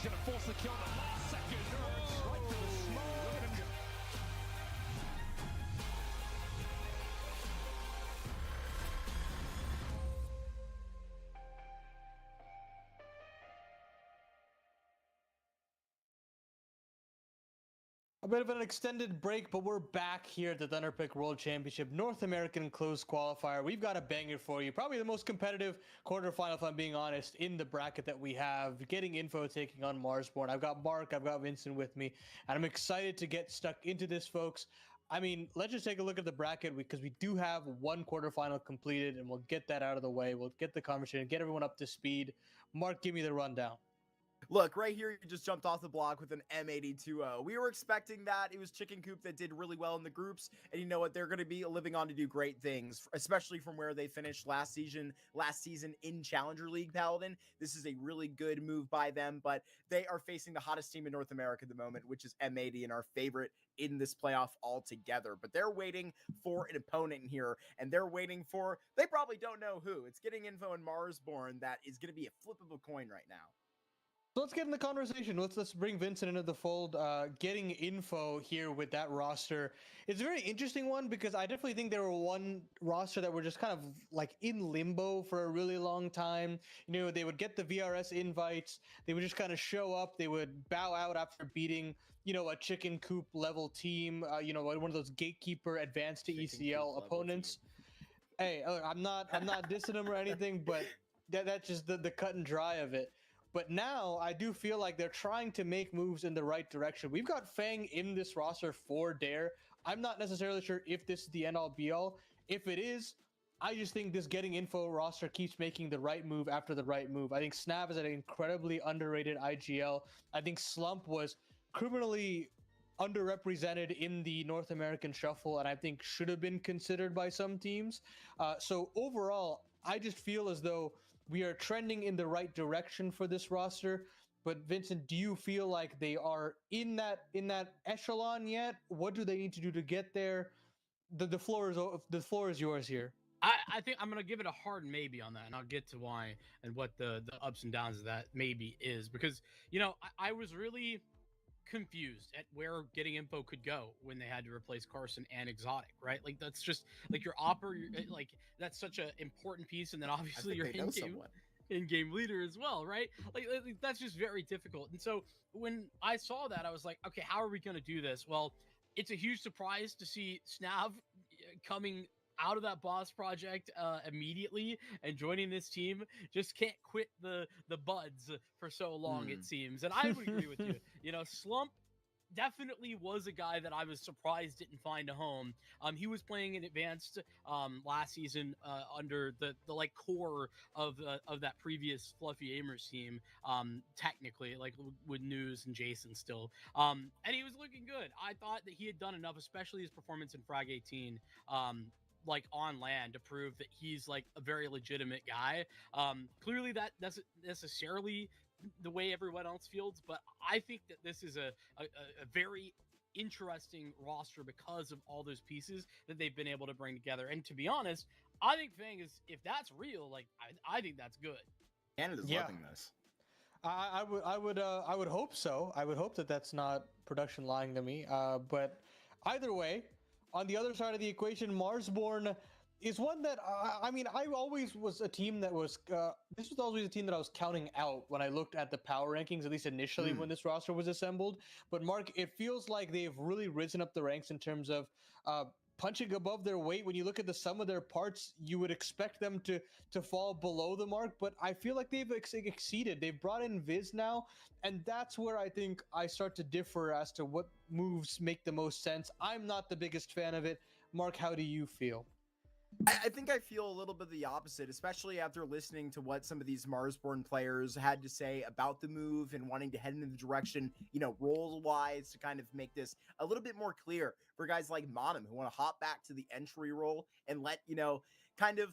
He's going to force the kill in the last second. Right to the smoke. Look at him go. A bit of an extended break, but we're back here at the Thunderpick World Championship North American Closed Qualifier. We've got a banger for you. Probably the most competitive quarterfinal, if I'm being honest, in the bracket that we have. Getting Info taking on Marsborne. I've got Mark, I've got Vincent with me, and I'm excited to get stuck into this, folks. I mean, let's just take a look at the bracket because we do have one quarterfinal completed, and we'll get that out of the way. We'll get the conversation, get everyone up to speed. Mark, give me the rundown. Look, right here, you just jumped off the block with an M82-0. We were expecting that. It was Chicken Coop that did really well in the groups, and you know what? They're going to be living on to do great things, especially from where they finished last season in Challenger League, Paladin. This is a really good move by them, but they are facing the hottest team in North America at the moment, which is M80 and our favorite in this playoff altogether. But they're waiting for an opponent here, and they're waiting for, they probably don't know who. It's Getting Info and Marsborne that is going to be a flip of a coin right now. So let's get in the conversation. Let's bring Vincent into the fold. Getting Info here with that roster. It's a very interesting one because I definitely think there were one roster that were just kind of like in limbo for a really long time. You know, they would get the VRS invites. They would just kind of show up. They would bow out after beating, you know, a Chicken Coop level team, you know, one of those gatekeeper advanced to ECL opponents. Hey, I'm not dissing them or anything, but that's just the cut and dry of it. But now I do feel like they're trying to make moves in the right direction. We've got Fang in this roster for Dare. I'm not necessarily sure if this is the end all be all. If it is, I just think this Getting Info roster keeps making the right move after the right move. I think Snav is an incredibly underrated IGL. I think Slump was criminally underrepresented in the North American shuffle, and I think should have been considered by some teams. So overall, I just feel as though we are trending in the right direction for this roster. But Vincent, do you feel like they are in that echelon yet? What do they need to do to get there? The floor is yours here. I think I'm going to give it a hard maybe on that, and I'll get to why and what the ups and downs of that maybe is. Because, you know, I was really confused at where Getting Info could go when they had to replace Carson and Exotic, right? Like, that's just like your like that's such an important piece, and then obviously your in-game leader as well, right? Like that's just very difficult. And so when I saw that, I was like, okay, how are we going to do this? Well, it's a huge surprise to see Snav coming out of that boss project immediately and joining this team. Just can't quit the buds for so long, it seems. And I would agree with you. You know, Slump definitely was a guy that I was surprised didn't find a home. He was playing in advanced last season under the like core of that previous Fluffy Aimers team, technically, like with News and Jason still. And he was looking good. I thought that he had done enough, especially his performance in Frag 18, like on land, to prove that he's like a very legitimate guy. Clearly that doesn't necessarily the way everyone else feels, but I think that this is a very interesting roster because of all those pieces that they've been able to bring together. And to be honest, I think Fang is, if that's real, like I think that's good. Canada's loving this. I would hope so. I would hope that that's not production lying to me. But either way, on the other side of the equation, Marsborne is one that I mean, I always was a team that was this was always a team that I was counting out when I looked at the power rankings, at least initially when this roster was assembled. But Mark, it feels like they've really risen up the ranks in terms of punching above their weight. When you look at the sum of their parts, you would expect them to fall below the mark, but I feel like they've exceeded. They've brought in Viz now, and that's where I think I start to differ as to what moves make the most sense. I'm not the biggest fan of it. Mark, how do you feel? I think I feel a little bit of the opposite, especially after listening to what some of these Marsborne players had to say about the move and wanting to head in the direction, you know, role-wise, to kind of make this a little bit more clear for guys like Monum who want to hop back to the entry role and let, you know, kind of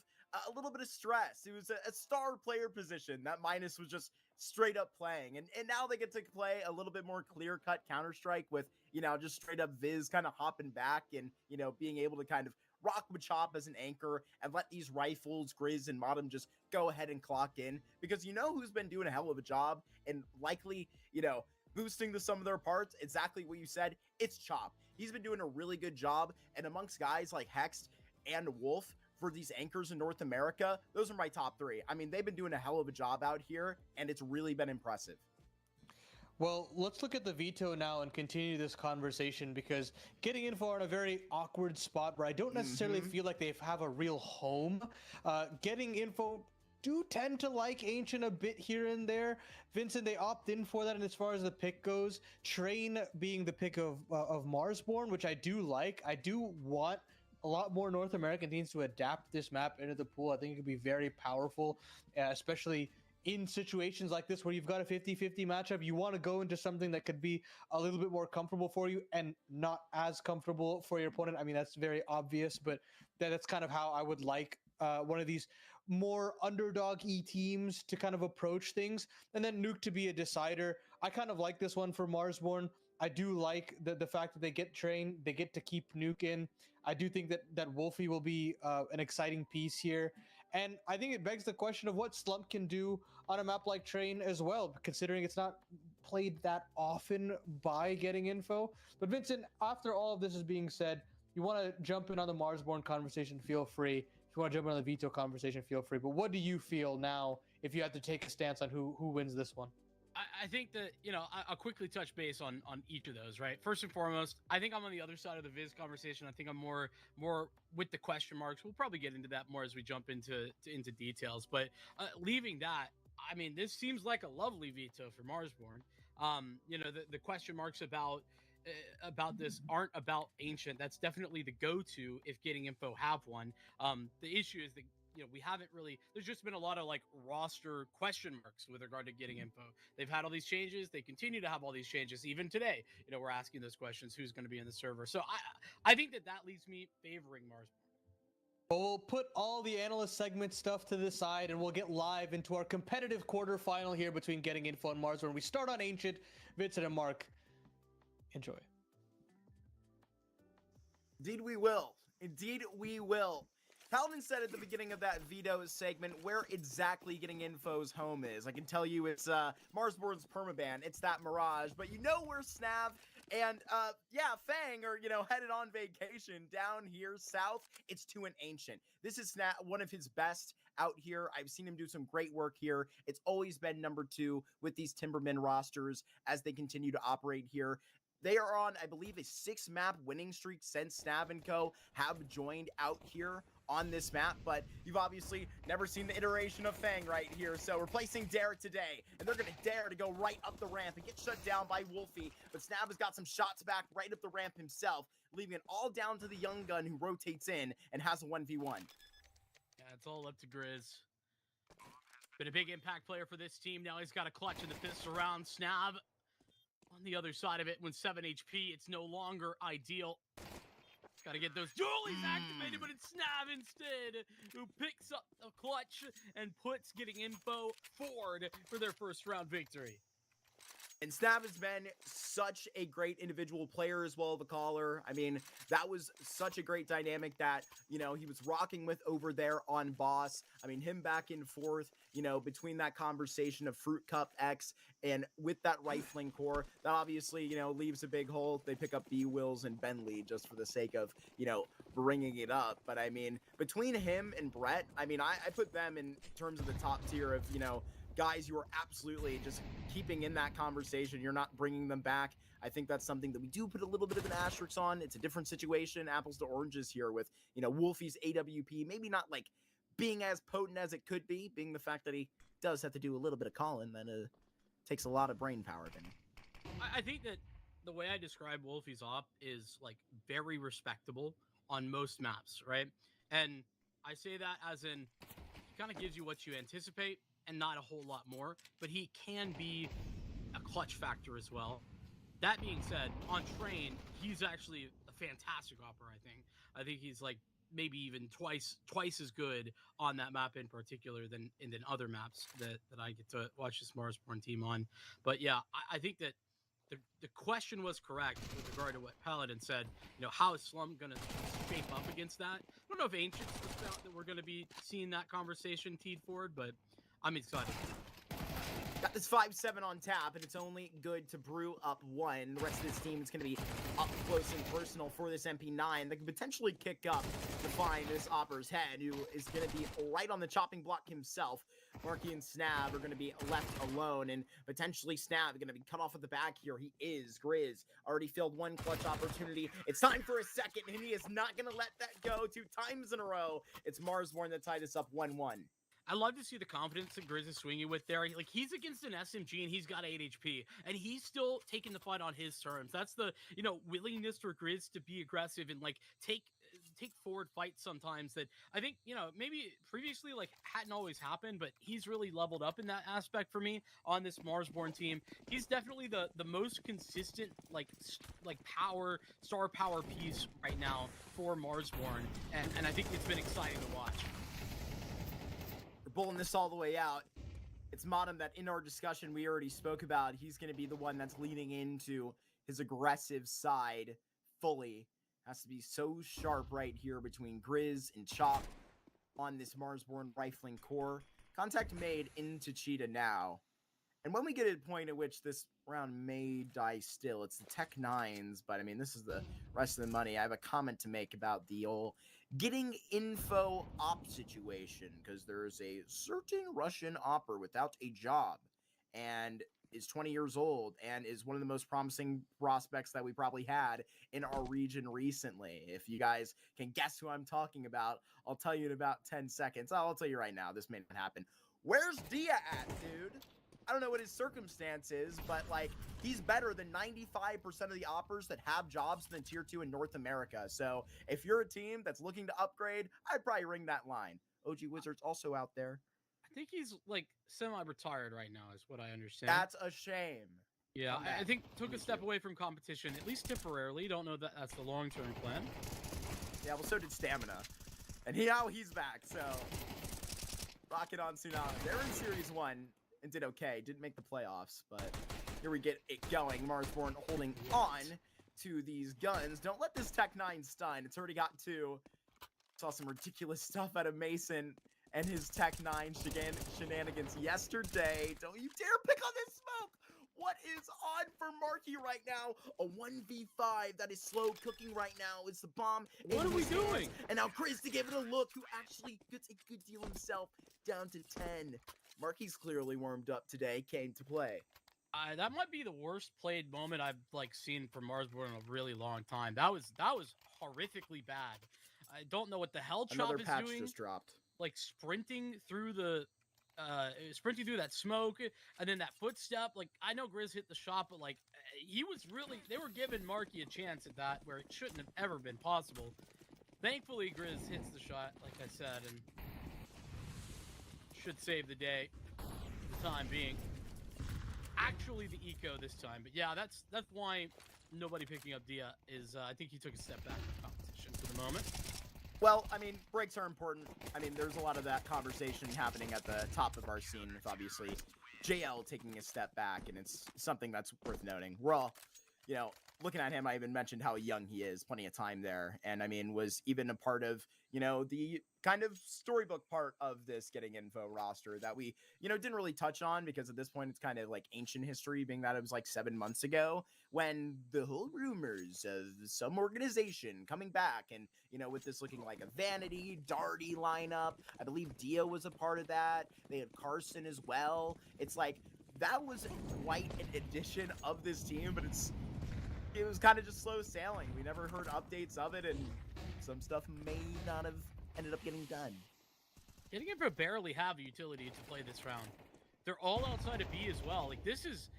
a little bit of stress. It was a star player position that Minus was just straight up playing. And now they get to play a little bit more clear-cut Counter-Strike with, you know, just straight up Viz kind of hopping back and, you know, being able to kind of rock Machop as an anchor and let these rifles, Grizz, and Modem just go ahead and clock in, because you know who's been doing a hell of a job and likely, boosting the sum of their parts, exactly what you said, it's Chop. He's been doing a really good job, and amongst guys like Hex and Wolf, for these anchors in North America, those are my top 3. I mean, they've been doing a hell of a job out here, and it's really been impressive. Well, let's look at the Veto now and continue this conversation, because getting info are in a very awkward spot where I don't necessarily feel like they have a real home. Getting info do tend to like Ancient a bit here and there. Vincent, they opt in for that, and as far as the pick goes, Train being the pick of Marsborne, which I do like. I do want a lot more North American teams to adapt this map into the pool. I think it could be very powerful, especially in situations like this where you've got a 50-50 matchup. You want to go into something that could be a little bit more comfortable for you and not as comfortable for your opponent. I mean, that's very obvious, but that's kind of how I would like one of these more underdog-y teams to kind of approach things. And then Nuke to be a decider. I kind of like this one for Marsborne. I do like the fact that they get Train, they get to keep Nuke in. I do think that Wolfie will be an exciting piece here. And I think it begs the question of what Slump can do on a map like Train as well, considering it's not played that often by getting info. But Vincent, after all of this is being said, you want to jump in on the Marsborne conversation, feel free. If you want to jump in on the Veto conversation, feel free. But what do you feel now if you have to take a stance on who wins this one? I think that, I'll quickly touch base on each of those, right? First and foremost, I think I'm on the other side of the Viz conversation. I think I'm more with the question marks. We'll probably get into that more as we jump into details. But leaving that, I mean, this seems like a lovely Veto for Marsborne. The question marks about this aren't about Ancient. That's definitely the go-to if getting info have one. The issue is that we haven't really, there's just been a lot of like roster question marks with regard to getting info. They've had all these changes. They continue to have all these changes. Even today, we're asking those questions, who's going to be in the server. So I think that leaves me favoring Marsborne. We'll put all the analyst segment stuff to the side, and we'll get live into our competitive quarterfinal here between Getting Info and Marsborne. We start on Ancient. Vincent and Mark, enjoy. Indeed we will. Indeed we will. Paladin said at the beginning of that Veto segment where exactly Getting Info's home is. I can tell you it's Marsborne's permaban. It's that Mirage. But you know where Snav and Fang are, headed on vacation down here south. It's to an Ancient. This is one of his best out here. I've seen him do some great work here. It's always been number 2 with these Timbermen rosters as they continue to operate here. They are on, I believe, a 6-map winning streak since Snav & Co. have joined out here on this map, but you've obviously never seen the iteration of Fang right here, so replacing Dare today, and they're going to dare to go right up the ramp and get shut down by Wolfie, but Snav has got some shots back right up the ramp himself, leaving it all down to the young gun who rotates in and has a 1v1. Yeah, it's all up to Grizz. Been a big impact player for this team. Now he's got a clutch in the pistol round. Snav on the other side of it, when 7 HP, it's no longer ideal. Got to get those dualies activated, but it's Snav instead who picks up the clutch and puts Getting Info forward for their first round victory. And Snav has been such a great individual player as well, the caller. I mean, that was such a great dynamic that, he was rocking with over there on Boss. I mean, him back and forth, between that conversation of Fruit Cup X and with that rifling core, that obviously, leaves a big hole. They pick up B-Wills and Bentley just for the sake of, bringing it up. But I mean, between him and Brett, I mean, I put them in terms of the top tier of, guys you are absolutely just keeping in that conversation. You're not bringing them back. I think that's something that we do put a little bit of an asterisk on. It's a different situation, apples to oranges here with, Wolfie's AWP, maybe not like being as potent as it could be, being the fact that he does have to do a little bit of calling, that takes a lot of brain power. I think that the way I describe Wolfie's op is like very respectable on most maps, right? And I say that as in, he kind of gives you what you anticipate and not a whole lot more, but he can be a clutch factor as well. That being said, on Train, he's actually a fantastic opper, I think. I think he's like maybe even twice as good on that map in particular than other maps that I get to watch this Marsborne team on. But yeah, I think that the question was correct with regard to what Paladin said. You know, how is Slum going to shape up against that? I don't know if Ancients was out that we're going to be seeing that conversation teed forward, but I'm excited. Got this 5-7 on tap, and it's only good to brew up one. The rest of this team is going to be up close and personal for this MP9 that can potentially kick up to find this Opper's head, who is going to be right on the chopping block himself. Marky and Snab are going to be left alone, and potentially Snab going to be cut off at the back here. He is. Grizz already filled one clutch opportunity. It's time for a second, and he is not going to let that go 2 times in a row. It's Marsborne that tied this up 1-1. I love to see the confidence that Grizz is swinging with there. Like, he's against an SMG and he's got 8 HP, and he's still taking the fight on his terms. That's the, you know, willingness for Grizz to be aggressive and, like, take forward fights sometimes that I think, you know, maybe previously, like, hadn't always happened, but he's really leveled up in that aspect for me on this Marsborne team. He's definitely the most consistent, like star power piece right now for Marsborne, and I think it's been exciting to watch. Pulling this all the way out. It's Modem that in our discussion we already spoke about. He's going to be the one that's leaning into his aggressive side fully. Has to be so sharp right here between Grizz and Chop on this Marsborne rifling core. Contact made into Cheetah now. And when we get to the point at which this round may die still, it's the Tech 9s, but I mean, this is the rest of the money. I have a comment to make about the old getting info op situation, because there's a certain Russian opper without a job and is 20 years old and is one of the most promising prospects that we probably had in our region recently. If you guys can guess who I'm talking about, I'll tell you in about 10 seconds. I'll tell you right now, this may not happen. Where's Dia at, dude? I don't know what his circumstance is, but, like, he's better than 95% of the oppers that have jobs in the Tier 2 in North America. So if you're a team that's looking to upgrade, I'd probably ring that line. OG Wizards also out there. I think he's, like, semi-retired right now is what I understand. That's a shame. Yeah, I think took a step away from competition, at least temporarily. Don't know that that's the long-term plan. Yeah, well, so did Stamina. And now he's back, so rocket on Tsunami. They're in Series 1. And did okay, didn't make the playoffs, but here we get it going. Marsborne holding on to these guns. Don't let this Tech 9 stun. It's already got 2. Saw some ridiculous stuff out of Mason and his Tech 9 shenanigans yesterday. Don't you dare pick on this smoke! What is on for Marky right now? A 1v5 that is slow cooking right now. It's the bomb. What are we doing? And now Chris to give it a look, who actually gets a good deal himself, down to 10. Marky's clearly warmed up today, came to play. That might be the worst played moment I've, like, seen from Marsborne in a really long time. That was horrifically bad. I don't know what the hell Chop Another is patch doing. just dropped. Like, sprinting through that smoke, and then that footstep. Like, I know Grizz hit the shot, but, like, they were giving Marky a chance at that where it shouldn't have ever been possible. Thankfully, Grizz hits the shot, like I said, and should save the day for the time being. Actually, the eco this time, but yeah, that's why nobody picking up Dia is. I think he took a step back in competition for the moment. Well, I mean, breaks are important. I mean, there's a lot of that conversation happening at the top of our scene with, obviously, JL taking a step back, and it's something that's worth noting. We're all, you know, looking at him, I even mentioned how young he is, plenty of time there, and I mean, was even a part of, you know, the kind of storybook part of this Getting Info roster that we, you know, didn't really touch on, because at this point it's kind of like ancient history, being that it was like 7 months ago when the whole rumors of some organization coming back, and, you know, with this looking like a Vanity, Darty lineup, I believe Dio was a part of that, they had Carson as well. It's like, that was quite an addition of this team, but it was kind of just slow sailing. We never heard updates of it, and some stuff may not have ended up getting done. Getting Info barely have a utility to play this round. They're all outside of B as well. Like, this is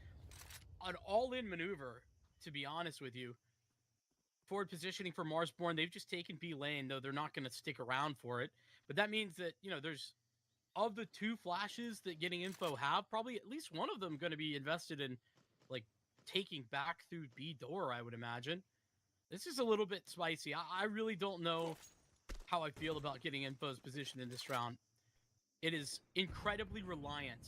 an all-in maneuver, to be honest with you. Forward positioning for Marsborne, they've just taken B lane, though they're not going to stick around for it. But that means that, you know, there's, of the 2 flashes that Getting Info have, probably at least one of them going to be invested in, like, taking back through B door, I would imagine. This is a little bit spicy. I really don't know how I feel about Getting Info's position in this round. It is incredibly reliant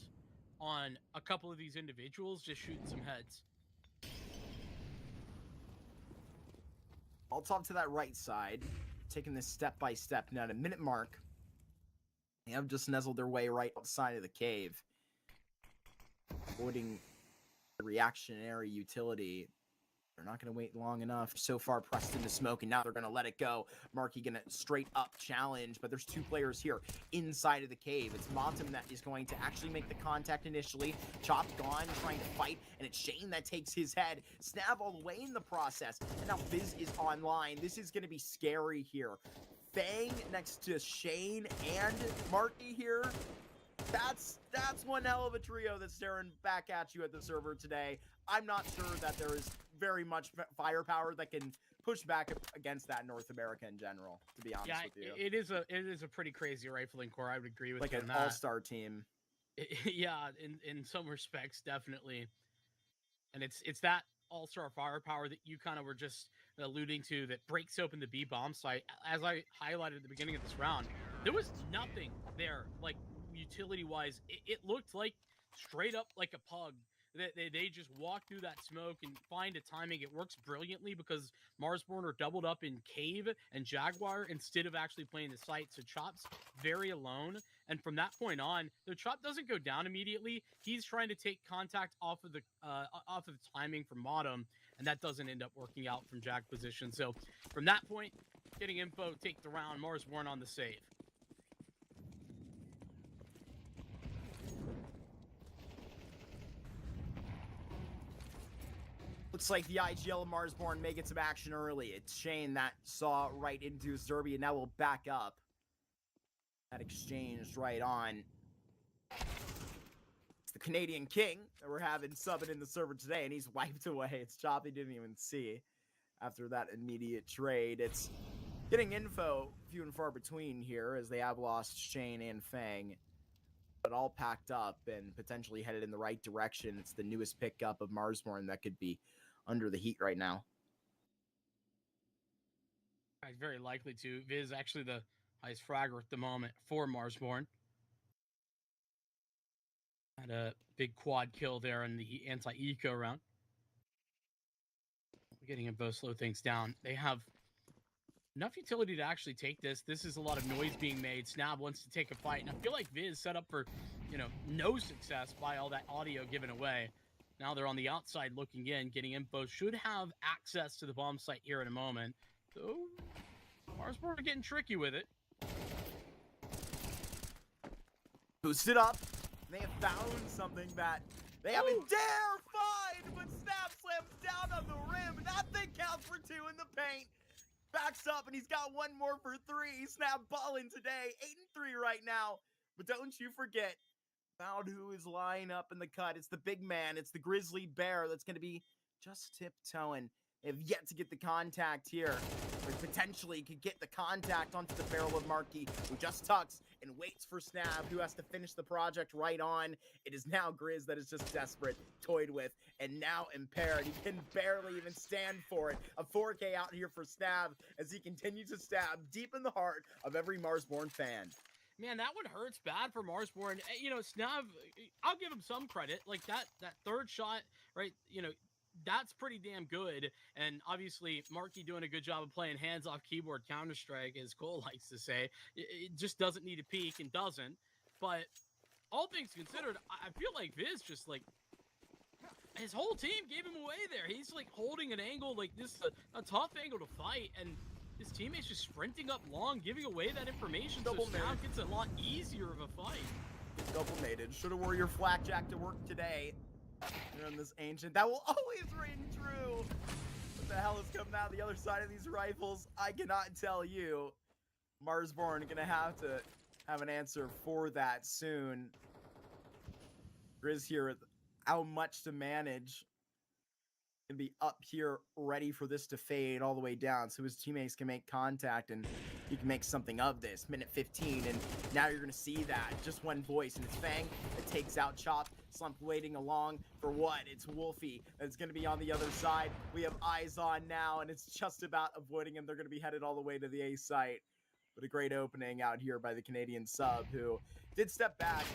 on a couple of these individuals just shooting some heads. All top to that right side, taking this step by step. Now at a minute mark, they have just nuzzled their way right outside of the cave, avoiding the reactionary utility. They're not going to wait long enough. So far pressed into smoke, and now they're going to let it go. Marky going to straight up challenge, but there's two players here inside of the cave. It's Montum that is going to actually make the contact initially. Chop gone, trying to fight, and it's Shane that takes his head. Snap all the way in the process, and now Fizz is online. This is going to be scary here. Fang next to Shane and Marky here. That's one hell of a trio that's staring back at you at the server today. I'm not sure that there is very much firepower that can push back against that in North America in general, to be honest with you. It is a pretty crazy rifling core. I would agree with like you an on that. all-star team. Yeah, in some respects, definitely. And it's that all-star firepower that you kind of were just alluding to that breaks open the B bomb site. As I highlighted at the beginning of this round, there was nothing there, like utility-wise. It looked like straight up like a pug. They just walk through that smoke and find a timing. It works brilliantly because Marsborne are doubled up in Cave and Jaguar instead of actually playing the site. So Chop's very alone. And from that point on, the Chop doesn't go down immediately. He's trying to take contact off of the timing from Modem, and that doesn't end up working out from Jag position. So from that point, getting info, take the round, Marsborne on the save. Looks like the IGL of Marsborne may get some action early. It's Shane that saw right into Zerby and now will back up. That exchange right on. It's the Canadian King that we're having subbing in the server today, and he's wiped away. It's Choppy didn't even see after that immediate trade. It's getting info few and far between here as they have lost Shane and Fang, but all packed up and potentially headed in the right direction. It's the newest pickup of Marsborne that could be under the heat right now. Very likely to. Viz actually the highest fragger at the moment for Marsborne. Had a big quad kill there in the anti-eco round. Getting him both slow things down. They have enough utility to actually take this. This is a lot of noise being made. Snab wants to take a fight, and I feel like Viz set up for, no success by all that audio given away. Now they're on the outside looking in, getting info. Should have access to the bomb site here in a moment. So Marsborne are getting tricky with it. Boosted up. They have found something that they haven't dare find, but Snap slams down on the rim, and that thing counts for 2 in the paint. Backs up, and he's got one more for 3. Snap balling today, 8 and 3 right now. But don't you forget about who is lying up in the cut. It's the big man. It's the Grizzly Bear that's going to be just tiptoeing. They have yet to get the contact here, but potentially could get the contact onto the barrel of Marky, who just tucks and waits for Snap, who has to finish the project right on. It is now Grizz that is just desperate, toyed with, and now impaired. He can barely even stand for it. A 4K out here for Snap as he continues to stab deep in the heart of every Marsborne fan. Man, that one hurts bad for Marsborne. Snav, I'll give him some credit. Like that third shot, right? That's pretty damn good. And obviously, Marky doing a good job of playing hands-off keyboard Counter-Strike, as Cole likes to say. It just doesn't need a peek and doesn't. But all things considered, I feel like Viz just, his whole team gave him away there. He's, holding an angle, this is a tough angle to fight. And his teammates just sprinting up long, giving away that information. So now it gets a lot easier of a fight. Double mated. Should have wore your flakjack to work today. You're on this ancient. That will always ring true. What the hell is coming out the other side of these rifles? I cannot tell you. Marsborne gonna have to have an answer for that soon. Grizz here, how much to manage. Gonna be up here ready for this to fade all the way down so his teammates can make contact and he can make something of this. Minute 15, and now you're gonna see that. Just one voice, and it's Fang that takes out Chop. Slump waiting along for what? It's Wolfie that's gonna be on the other side. We have eyes on now, and it's just about avoiding him. They're gonna be headed all the way to the A site. But a great opening out here by the Canadian sub, who did step back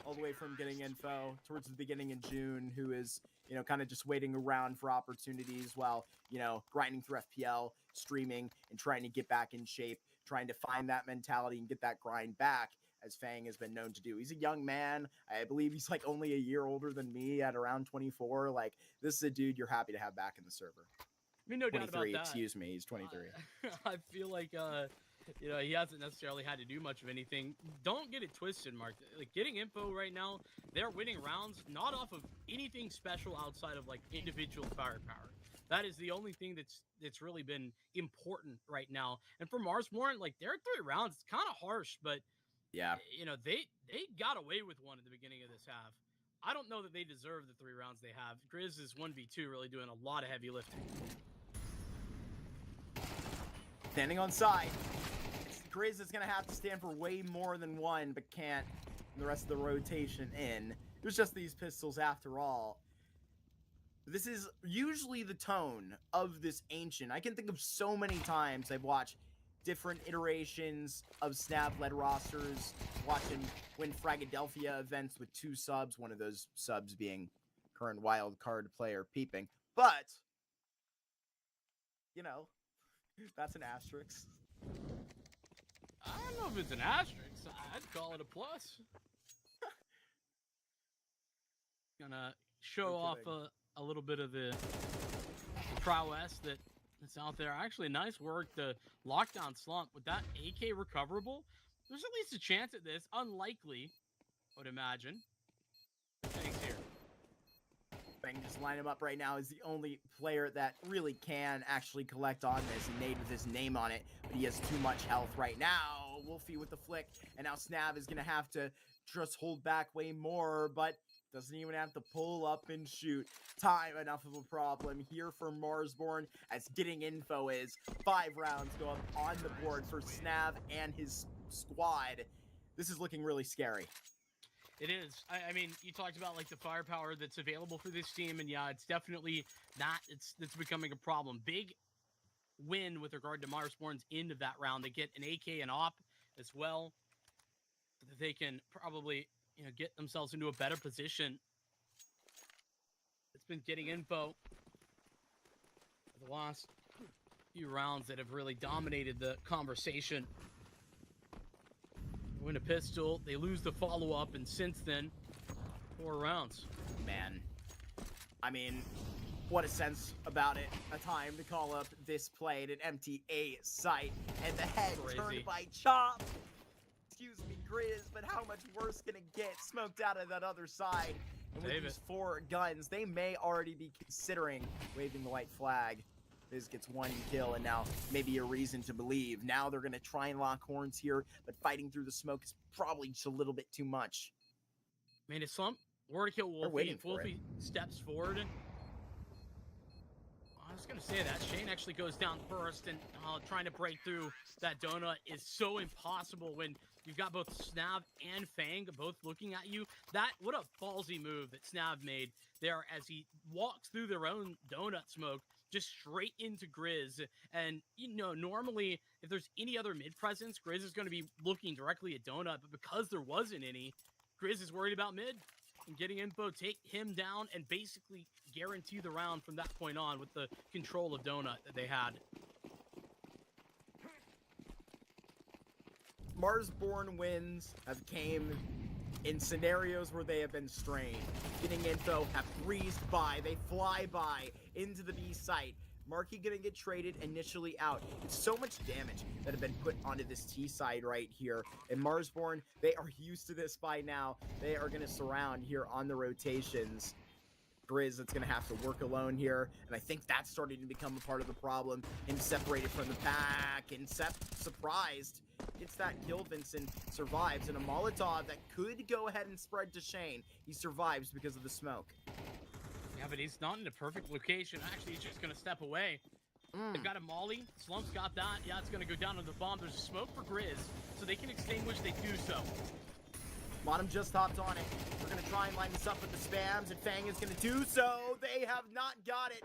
all the way from getting info towards the beginning in June, who is, you know, kind of just waiting around for opportunities while, you know, grinding through FPL, streaming, and trying to get back in shape, trying to find that mentality and get that grind back, as Fang has been known to do. He's a young man. I believe he's like only a year older than me at around 24. Like, this is a dude you're happy to have back in the server. I mean, no doubt about 23, that. excuse me, he's 23. I feel like, you know, he hasn't necessarily had to do much of anything. Don't get it twisted, Mark. Like, getting info right now, they're winning rounds not off of anything special outside of like individual firepower. That is the only thing that's really been important right now. And for Marsborne, like, their 3 rounds, it's kind of harsh, but Yeah. you know, they got away with one at the beginning of this half. I don't know that they deserve the 3 rounds they have. Grizz is 1v2, really doing a lot of heavy lifting. Standing on side. Grizz is going to have to stand for way more than one, but can't the rest of the rotation in. It was just these pistols after all. This is usually the tone of this Ancient. I can think of so many times I've watched different iterations of Snap-led rosters, watching win Fragadelphia events with 2 subs, one of those subs being current wild card player Peeping. But, you know, that's an asterisk. I don't know if it's an asterisk. I'd call it a plus. Gonna show off a little bit of the prowess that's out there. Actually, nice work. The lockdown slump with that AK recoverable. There's at least a chance at this. Unlikely, I would imagine. Thanks here. I can just line him up right now as the only player that really can actually collect on this. And Nate with his name on it, but he has too much health right now. Wolfie with the flick, and now Snav is going to have to just hold back way more, but doesn't even have to pull up and shoot. Time enough of a problem here for Marsborne, as getting info is 5 rounds go up on the board for Snav and his squad. This is looking really scary. It is. I mean, you talked about like the firepower that's available for this team, and yeah, it's definitely not. It's becoming a problem. Big win with regard to Marsborne's end of that round. They get an AK and op as well, so that they can probably, you know, get themselves into a better position. It's been getting info for the last few rounds that have really dominated the conversation. Win a pistol, they lose the follow-up, and since then, 4 rounds. Man, I mean, what a sense about it. A time to call up this play at an empty A site, and the head turned by Chop. Excuse me, Grizz, but how much worse can it get? Smoked out of that other side. And with these 4 guns, they may already be considering waving the white flag. Biz gets 1 kill, and now maybe a reason to believe. Now they're going to try and lock horns here, but fighting through the smoke is probably just a little bit too much. Made a slump. Word to kill Wolfie. If Wolfie steps forward, I was going to say that. Shane actually goes down first, and trying to break through that donut is so impossible when you've got both Snav and Fang both looking at you. What a ballsy move that Snav made there as he walks through their own donut smoke, just straight into Grizz. And, you know, normally if there's any other mid presence, Grizz is going to be looking directly at donut, but because there wasn't any, Grizz is worried about mid and getting info, take him down, and basically guarantee the round from that point on with the control of donut that they had. Marsborne wins have came in scenarios where they have been strained. Getting info, have breezed by, they fly by into the B site. Marky gonna get traded initially out. It's so much damage that have been put onto this T side right here. And Marsborne, they are used to this by now. They are gonna surround here on the rotations. Grizz that's gonna have to work alone here, and I think that's starting to become a part of the problem. Him separated from the pack, and surprised. It's that kill. Vincent survives, and a Molotov that could go ahead and spread to Shane. He survives because of the smoke. Yeah, but he's not in a perfect location. Actually, he's just gonna step away. They've got a molly. Slump's got that. Yeah, it's gonna go down to the bomb. There's a smoke for Grizz, so they can extinguish. They do so. Bottom just hopped on it. We're gonna try and line this up with the spams, and Fang is gonna do so. They have not got it.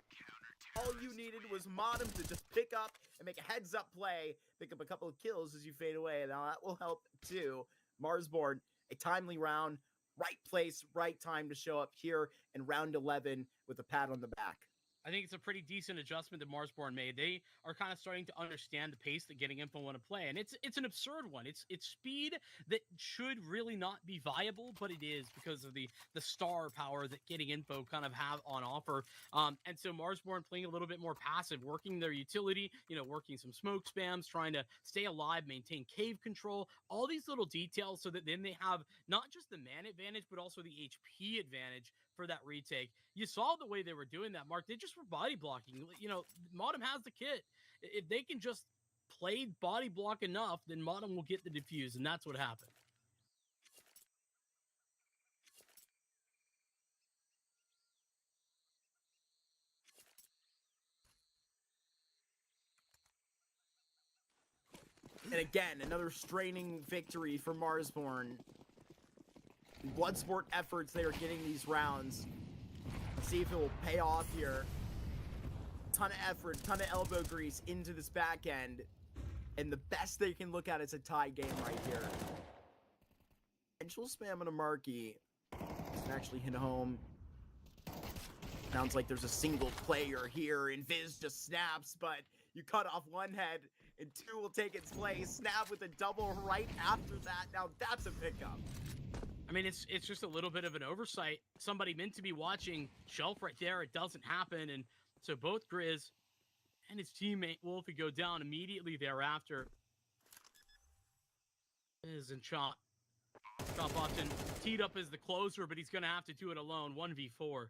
All you needed was Modem to just pick up and make a heads-up play, pick up a couple of kills as you fade away. Now that will help too. Marsborne, a timely round, right place, right time to show up here in round 11 with a pat on the back. I think it's a pretty decent adjustment that Marsborne made. They are kind of starting to understand the pace that Getting Info want to play, and it's an absurd one. It's speed that should really not be viable, but it is because of the star power that Getting Info kind of have on offer. And so Marsborne playing a little bit more passive, working their utility, working some smoke spams, trying to stay alive, maintain cave control, all these little details, so that then they have not just the man advantage, but also the HP advantage for that retake. You saw the way they were doing that, Mark. They just were body blocking. Modem has the kit. If they can just play body block enough, then Modem will get the defuse, and that's what happened. And again, another straining victory for Marsborne. Bloodsport efforts, they are getting these rounds. Let's see if it will pay off here. Ton of effort, ton of elbow grease into this back end. And the best they can look at is a tie game right here. Potential spam on a marquee. Doesn't actually hit home. Sounds like there's a single player here, and Viz just snaps, but you cut off one head, and two will take its place. Snap with a double right after that. Now that's a pickup. I mean, it's just a little bit of an oversight. Somebody meant to be watching Shelf right there. It doesn't happen, and so both Grizz and his teammate Wolfie go down immediately thereafter. And Chop often teed up as the closer, but he's going to have to do it alone, 1v4.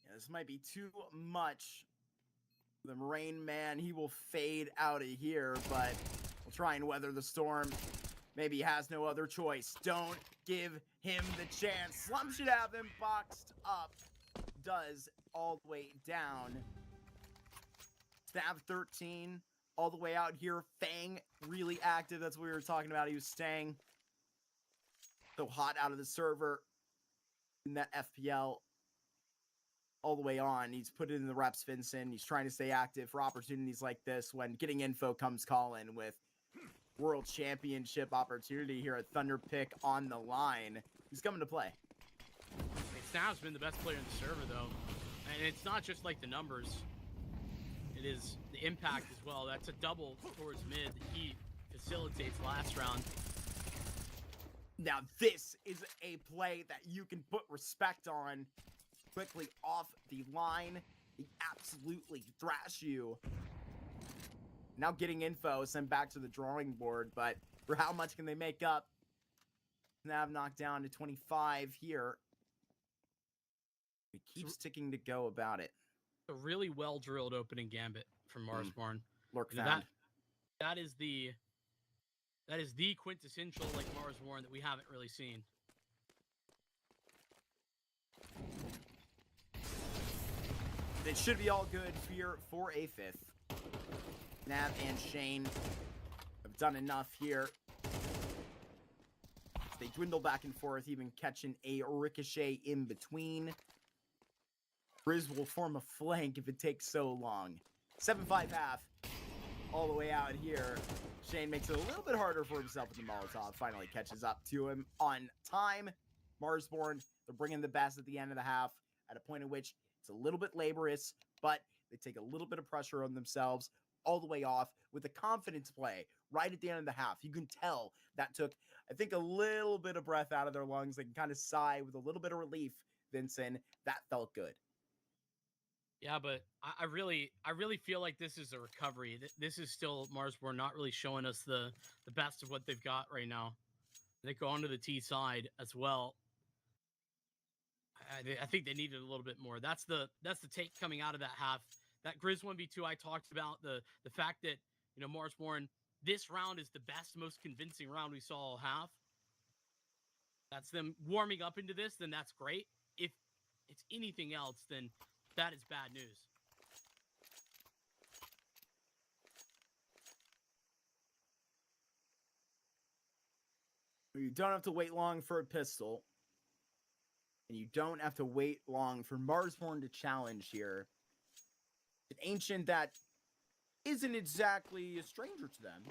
Yeah, this might be too much. The Rain Man, he will fade out of here, but we'll try and weather the storm. Maybe he has no other choice. Don't give him the chance. Slum should have him boxed up. Does all the way down. Stab 13 all the way out here. Fang really active. That's what we were talking about. He was staying so hot out of the server in that FPL all the way on. He's put it in the reps, Vincent. He's trying to stay active for opportunities like this when Getting Info comes calling with World Championship opportunity here at Thunderpick on the line. He's coming to play. Snap's been the best player in the server, though. And it's not just like the numbers. It is the impact as well. That's a double towards mid that he facilitates last round. Now, this is a play that you can put respect on. Quickly off the line. He absolutely thrash you. Now Getting Info sent back to the drawing board, but for how much can they make up? Nav knocked down to 25 here. He keeps ticking to go about it. A really well-drilled opening gambit from Marsborne. Lurk found. That is the quintessential like Marsborne that we haven't really seen. It should be all good here for a fifth. Nav and Shane have done enough here. They dwindle back and forth, even catching a ricochet in between. Grizz will form a flank if it takes so long. 7-5 half, all the way out here. Shane makes it a little bit harder for himself with the Molotov. Finally catches up to him on time. Marsborne, they're bringing the best at the end of the half, at a point at which it's a little bit laborious, but they take a little bit of pressure on themselves all the way off with a confidence play right at the end of the half. You can tell that took, I think, a little bit of breath out of their lungs. They can kind of sigh with a little bit of relief, Vincent. That felt good. Yeah, but I really feel like this is a recovery. This is still Marsborne not really showing us the best of what they've got right now. They go onto the T side as well. I think they needed a little bit more. That's the take coming out of that half. That Grizz 1v2 I talked about, the fact that, Marsborne, this round is the best, most convincing round we saw all half. That's them warming up into this, then that's great. If it's anything else, then that is bad news. You don't have to wait long for a pistol. And you don't have to wait long for Marsborne to challenge here. An Ancient that isn't exactly a stranger to them.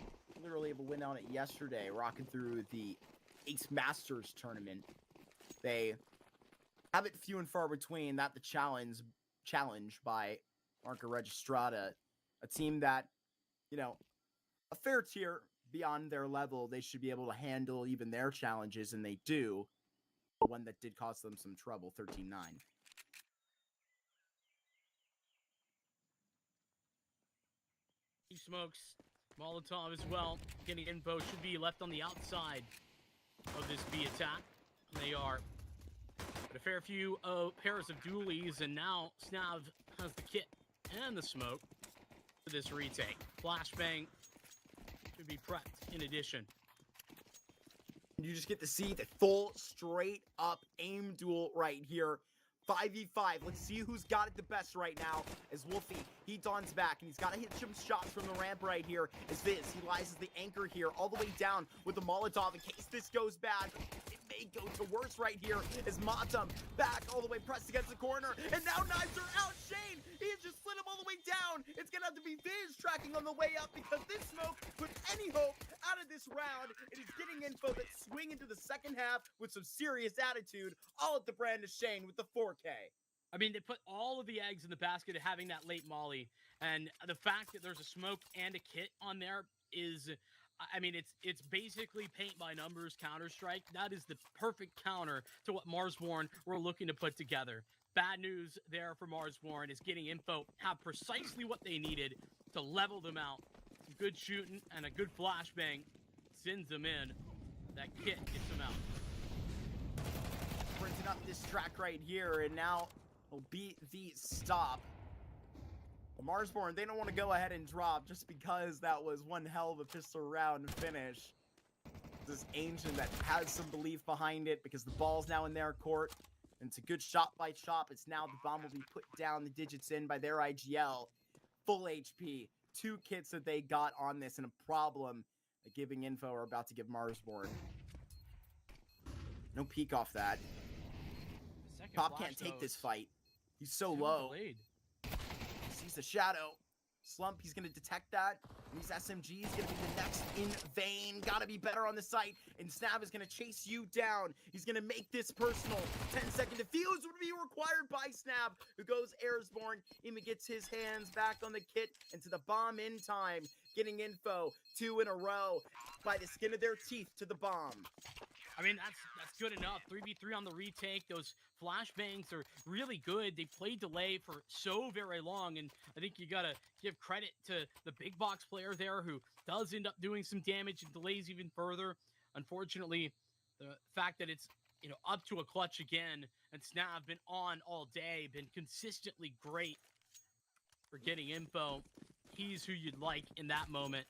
Literally able to win on it yesterday, rocking through the Ace Masters tournament. They have it few and far between, that the challenge by Marca Registrada, a team that, you know, a fair tier beyond their level. They should be able to handle even their challenges, and they do. The one that did cause them some trouble, 13-9. He smokes Molotov as well. Getting info, should be left on the outside of this B attack. They are but a fair few pairs of dualies, and now Snav has the kit and the smoke for this retake. Flashbang should be prepped in addition. You just get to see the full straight up aim duel right here. 5v5. Let's see who's got it the best right now. As Wolfie, he dawns back, and he's got to hit some shots from the ramp right here. As Viz, he lies as the anchor here, all the way down with the Molotov in case this goes bad. It may go to worse right here as Matum back all the way pressed against the corner. And now knives are out. Shane, he has just slid him all the way down. It's going to have to be Viz tracking on the way up, because this smoke puts any hope out of this round. It is getting info that swing into the second half with some serious attitude, all at the brand of Shane with the 4K. I mean, they put all of the eggs in the basket of having that late molly, and the fact that there's a smoke and a kit on there is, I mean, it's basically paint by numbers Counter-Strike. That is the perfect counter to what Marsborne were looking to put together. Bad news there for Marsborne is getting info, have precisely what they needed to level them out. Some good shooting and a good flashbang sends them in. That kit gets them out. Printing up this track right here, and now will be the stop. Marsborne, they don't want to go ahead and drop just because that was one hell of a pistol round finish. This Ancient that has some belief behind it because the ball's now in their court. And it's a good shot by chop. It's now the bomb will be put down, the digits in by their IGL. Full HP. 2 kits that they got on this, and a problem that giving info are about to give Marsborne. No peek off that. Pop can't take this fight. He's so low. Delayed. He sees the shadow. Slump, he's going to detect that. And these SMGs going to be the next in vain. Got to be better on the site. And Snav is going to chase you down. He's going to make this personal. 10-second defuse would be required by Snav, who goes Airsborne. Even gets his hands back on the kit and to the bomb in time. Getting info 2 in a row by the skin of their teeth to the bomb. I mean, that's good enough. 3v3 on the retake. Those flashbangs are really good. They played delay for so very long, and I think you gotta give credit to the big box player there, who does end up doing some damage and delays even further. Unfortunately, the fact that it's, you know, up to a clutch again, and Snav been on all day, been consistently great for getting info. He's who you'd like in that moment.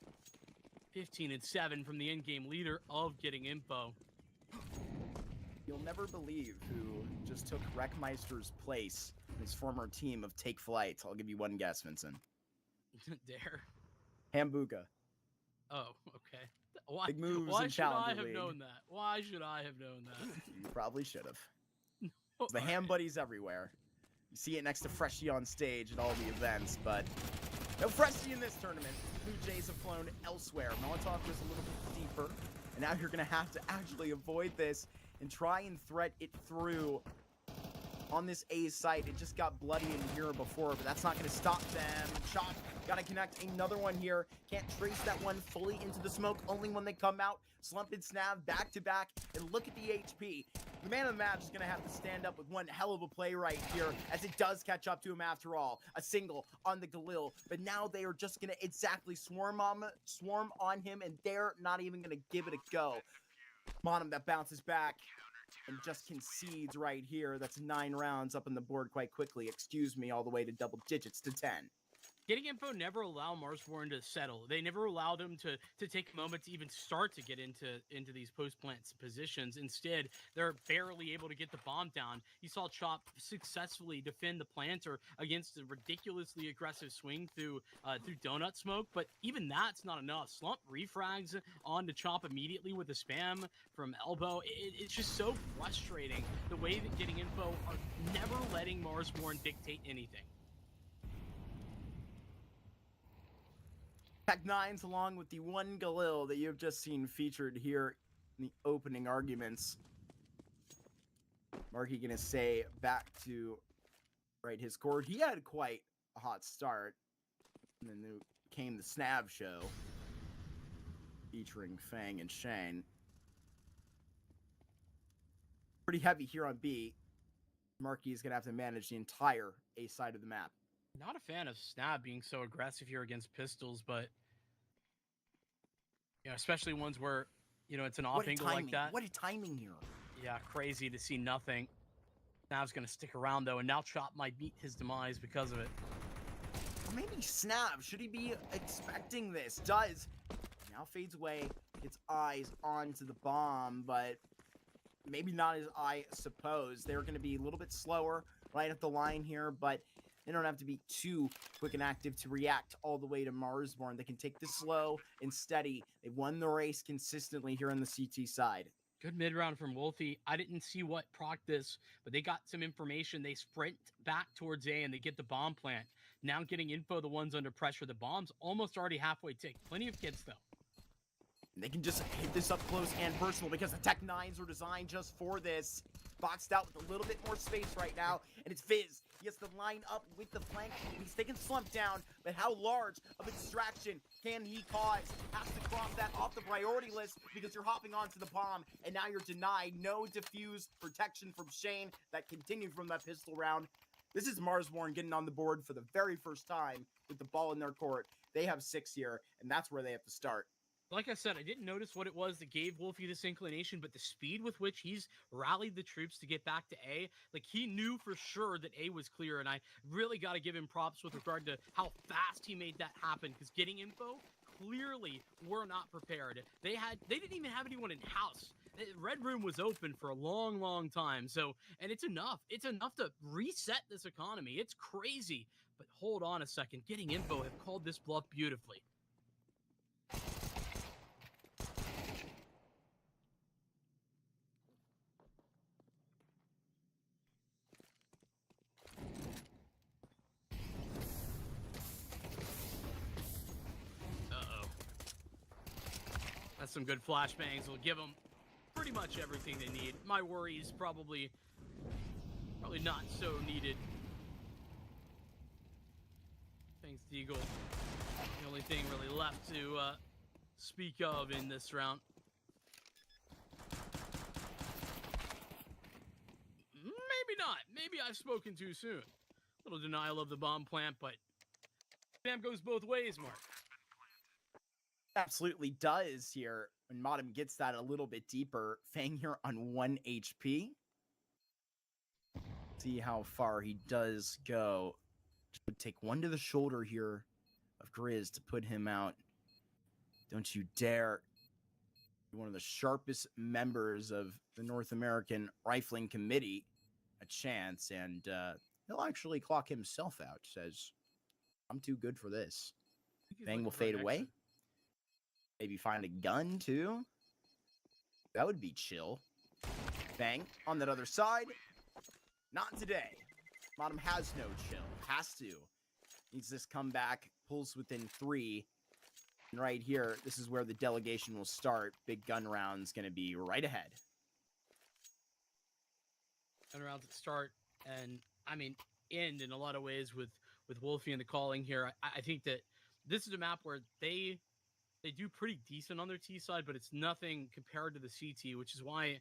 15-7 from the in-game leader of getting info. You'll never believe who just took Wreckmeister's place in his former team of Take Flight. I'll give you one guess, Vincent. Dare. Hambuga. Oh, okay. Why, Big moves why in should I Challenger have League. known that? Why should I have known that? You probably should have. The ham buddies everywhere. You see it next to Freshie on stage at all the events, but no Freshie in this tournament. Blue Jays have flown elsewhere. Molotov was a little bit deeper, and now you're going to have to actually avoid this and try and threat it through on this A site. It just got bloody in here before, but that's not going to stop them. Chop, got to connect another one here. Can't trace that one fully into the smoke, only when they come out. Slump and Snav back to back, and look at the HP. The man of the match is going to have to stand up with one hell of a play right here, as it does catch up to him after all. A single on the Galil, but now they are just going to exactly swarm on him, and they're not even going to give it a go. Monum that bounces back and just concedes right here. That's 9 rounds up on the board quite quickly. Excuse me, all the way to double digits to 10. Getting info never allow Marsborne to settle. They never allow them to take a moment to even start to get into these post-plant positions. Instead, they're barely able to get the bomb down. You saw Chop successfully defend the planter against a ridiculously aggressive swing through donut smoke, but even that's not enough. Slump refrags onto Chop immediately with a spam from elbow. It's just so frustrating the way that getting info are never letting Marsborne dictate anything. Tech9s along with the one Galil that you've just seen featured here in the opening arguments. Marky gonna say back to right his core. He had quite a hot start. And then there came the Snab show featuring Fang and Shane. Pretty heavy here on B. Marky is gonna have to manage the entire A side of the map. Not a fan of Snab being so aggressive here against pistols, but you know, especially ones where it's an off angle like that. What a timing here. Yeah, crazy to see nothing. Snab's gonna stick around though, and now Chop might meet his demise because of it. Or maybe Snab, should he be expecting this? Does. Now fades away, gets eyes onto the bomb, but maybe not as I suppose. They're going to be a little bit slower right at the line here, but they don't have to be too quick and active to react all the way to Marsborne. They can take this slow and steady. They've won the race consistently here on the CT side. Good mid-round from Wolfie. I didn't see what proc this, but they got some information. They sprint back towards A and they get the bomb plant. Now getting info, the ones under pressure. The bomb's almost already halfway ticked. Plenty of kits though. They can just hit this up close and personal because the Tech9s are designed just for this. Boxed out with a little bit more space right now, and it's Fizz. He has to line up with the flank. He's taking Slump down, but how large of a distraction can he cause? Has to cross that off the priority list because you're hopping onto the bomb, and now you're denied. No diffuse protection from Shane that continued from that pistol round. This is Marsborne getting on the board for the very first time with the ball in their court. They have 6 here, and that's where they have to start. Like I said, I didn't notice what it was that gave Wolfie this inclination, but the speed with which he's rallied the troops to get back to A, like he knew for sure that A was clear, and I really got to give him props with regard to how fast he made that happen, because getting info, clearly were not prepared. They didn't even have anyone in house. Red Room was open for a long, long time, so, and it's enough. It's enough to reset this economy. It's crazy, but hold on a second. Getting info have called this bluff beautifully. That's some good flashbangs. Will give them pretty much everything they need. My worry is probably not so needed. Thanks, Deagle. The only thing really left to speak of in this round. Maybe not. Maybe I've spoken too soon. Little denial of the bomb plant, but damn goes both ways, Mark. Absolutely does here when Modem gets that a little bit deeper. Fang here on 1 HP. See how far he does go. Would take one to the shoulder here of Grizz to put him out. Don't you dare. One of the sharpest members of the North American Rifling Committee a chance, and he'll actually clock himself out. Says, I'm too good for this. Fang will fade away. Maybe find a gun, too. That would be chill. Fang on that other side. Not today. Modem has no chill. Has to. Needs this comeback. Pulls within 3. And right here, this is where the delegation will start. Big gun round's going to be right ahead. Gun rounds at start. And, I mean, end in a lot of ways with Wolfie and the calling here. I think that this is a map where they do pretty decent on their T side, but it's nothing compared to the CT, which is why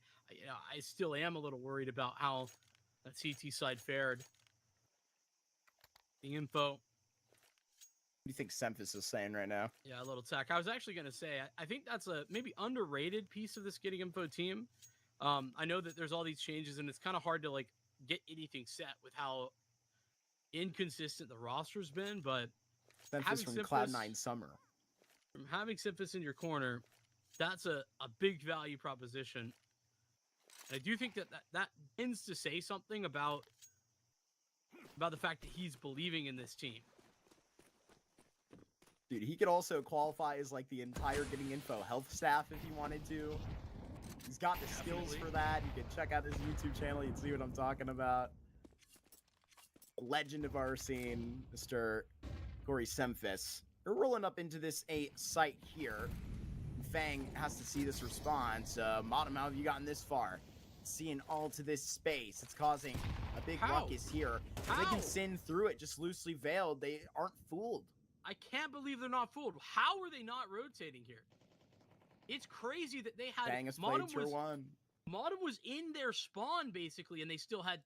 I still am a little worried about how that CT side fared. The info. What do you think Semphis is saying right now? Yeah, a little tech. I was actually going to say, I think that's a maybe underrated piece of this Getting Info team. I know that there's all these changes, and it's kind of hard to like get anything set with how inconsistent the roster's been, but Semphis from Cloud9 Summer. From having Semphis in your corner, that's a big value proposition. And I do think that tends to say something about the fact that he's believing in this team. Dude, he could also qualify as like the entire Getting Info health staff if he wanted to. He's got the skills for that. You can check out his YouTube channel. You can see what I'm talking about. Legend of our scene, Mr. Corey Semphis. They're rolling up into this A site here. Fang has to see this response. Modem, how have you gotten this far? Seeing all to this space. It's causing a big ruckus here. They can sin through it, just loosely veiled. They aren't fooled. I can't believe they're not fooled. How are they not rotating here? It's crazy that they had Fang has played tier 1. Modem was in their spawn basically, and they still had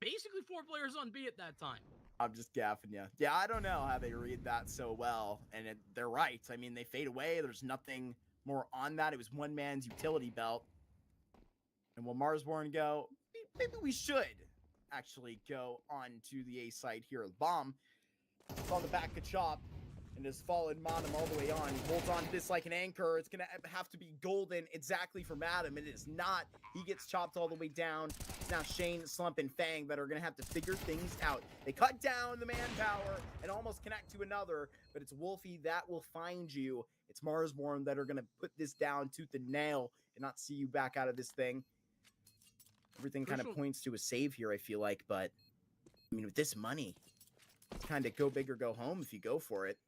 basically 4 players on B at that time. I'm just gaffing you. Yeah, I don't know how they read that so well, and they're right. I mean, they fade away. There's nothing more on that. It was one man's utility belt. And will Marsborne go? Maybe we should actually go on to the A side here. Bomb. It's on the back of Chop and has followed Madam all the way on. He holds on to this like an anchor. It's going to have to be golden exactly for Madam, and it is not. He gets chopped all the way down. It's now Shane, Slump, and Fang that are going to have to figure things out. They cut down the manpower and almost connect to another, but it's Wolfie that will find you. It's Marsborne that are going to put this down tooth and nail and not see you back out of this thing. Everything kind of points to a save here, I feel like, but I mean, with this money, it's kind of go big or go home if you go for it.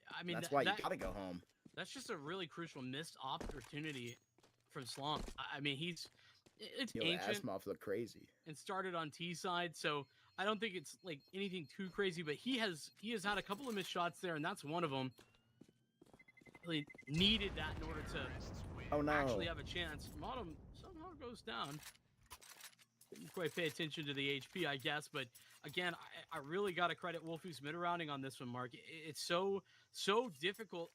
I mean, that's why you gotta go home. That's just a really crucial missed opportunity from Slump. I mean, it's ancient. Asmoff look crazy and started on T side, so I don't think it's like anything too crazy. But he has had a couple of missed shots there, and that's one of them. Really needed that in order to actually have a chance. Modem somehow goes down. Didn't quite pay attention to the HP, I guess, but again, I really got to credit Wolfie's mid-rounding on this one, Mark. It's so difficult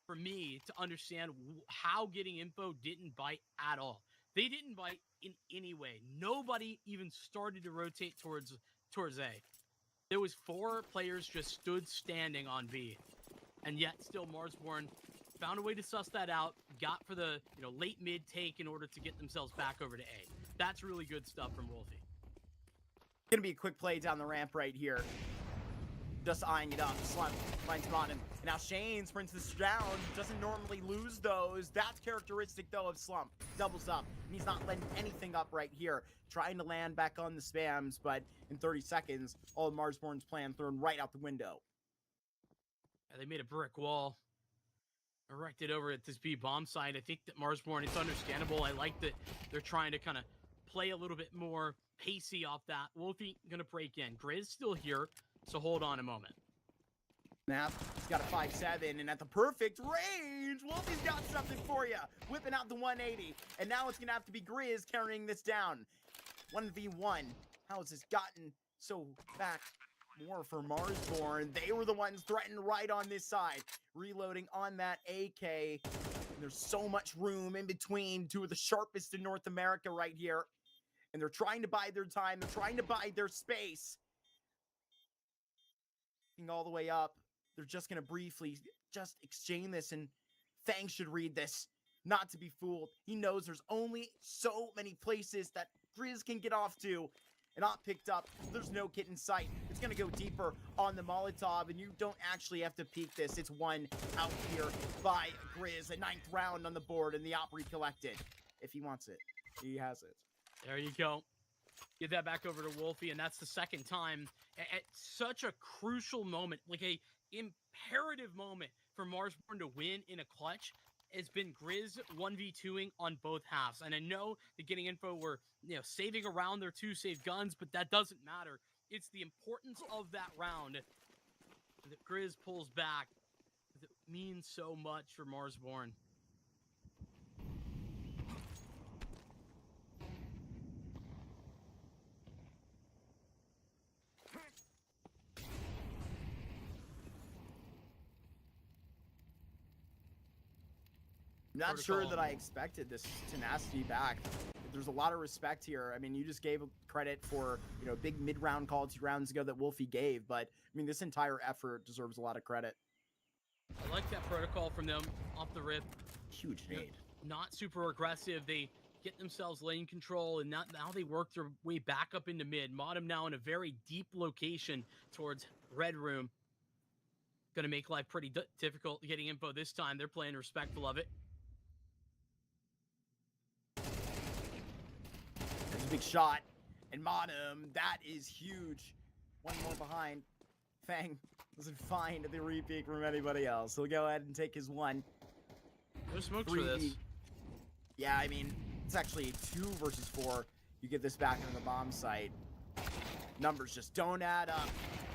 for me to understand how getting info didn't bite at all. They didn't bite in any way. Nobody even started to rotate towards A. There was 4 players just stood standing on B, and yet still Marsborne found a way to suss that out, got for the late mid take in order to get themselves back over to A. That's really good stuff from Wolfie. Gonna be a quick play down the ramp right here. Just eyeing it up. Slump finds Modem. And now Shane sprints this down. Doesn't normally lose those. That's characteristic, though, of Slump. Doubles up. And he's not letting anything up right here. Trying to land back on the spams, but in 30 seconds, all of Marsborne's plan thrown right out the window. Yeah, they made a brick wall. Erected over at this B bomb site. I think that Marsborne, it's understandable. I like that they're trying to kind of play a little bit more pacey off that. Wolfie gonna break in. Grizz still here, so hold on a moment. Snap, he's got a 5-7, and at the perfect range, Wolfie's got something for you. Whipping out the 180, and now it's gonna have to be Grizz carrying this down. 1v1. How has this gotten so back more for Marsborne? They were the ones threatened right on this side. Reloading on that AK. And there's so much room in between 2 of the sharpest in North America right here. And they're trying to buy their time. They're trying to buy their space. All the way up. They're just going to briefly just exchange this, and Fang should read this. Not to be fooled. He knows there's only so many places that Grizz can get off to. And not picked up. There's no kit in sight. It's going to go deeper on the Molotov, and you don't actually have to peek this. It's one out here by Grizz. A 9th round on the board, and the Opry collected. If he wants it, he has it. There you go. Get that back over to Wolfie, and that's the second time at such a crucial moment, like a imperative moment for Marsborne to win in a clutch. It's been Grizz 1v2ing on both halves. And I know that getting info were, saving around their 2 saved guns, but that doesn't matter. It's the importance of that round that Grizz pulls back that means so much for Marsborne. Not sure that I expected this tenacity back. There's a lot of respect here. I mean, you just gave credit for, big mid-round call 2 rounds ago that Wolfie gave, but I mean, this entire effort deserves a lot of credit. I like that protocol from them off the rip. Huge nade. Not super aggressive. They get themselves lane control, and now they work their way back up into mid. Modem now in a very deep location towards Red Room. Going to make life pretty difficult getting info this time. They're playing respectful of it. Big shot, and Modem, that is huge. One more behind. Fang doesn't find the repeat from anybody else. He'll go ahead and take his one. No smokes for this. Yeah, I mean, it's actually 2 versus 4. You get this back into the bomb site. Numbers just don't add up.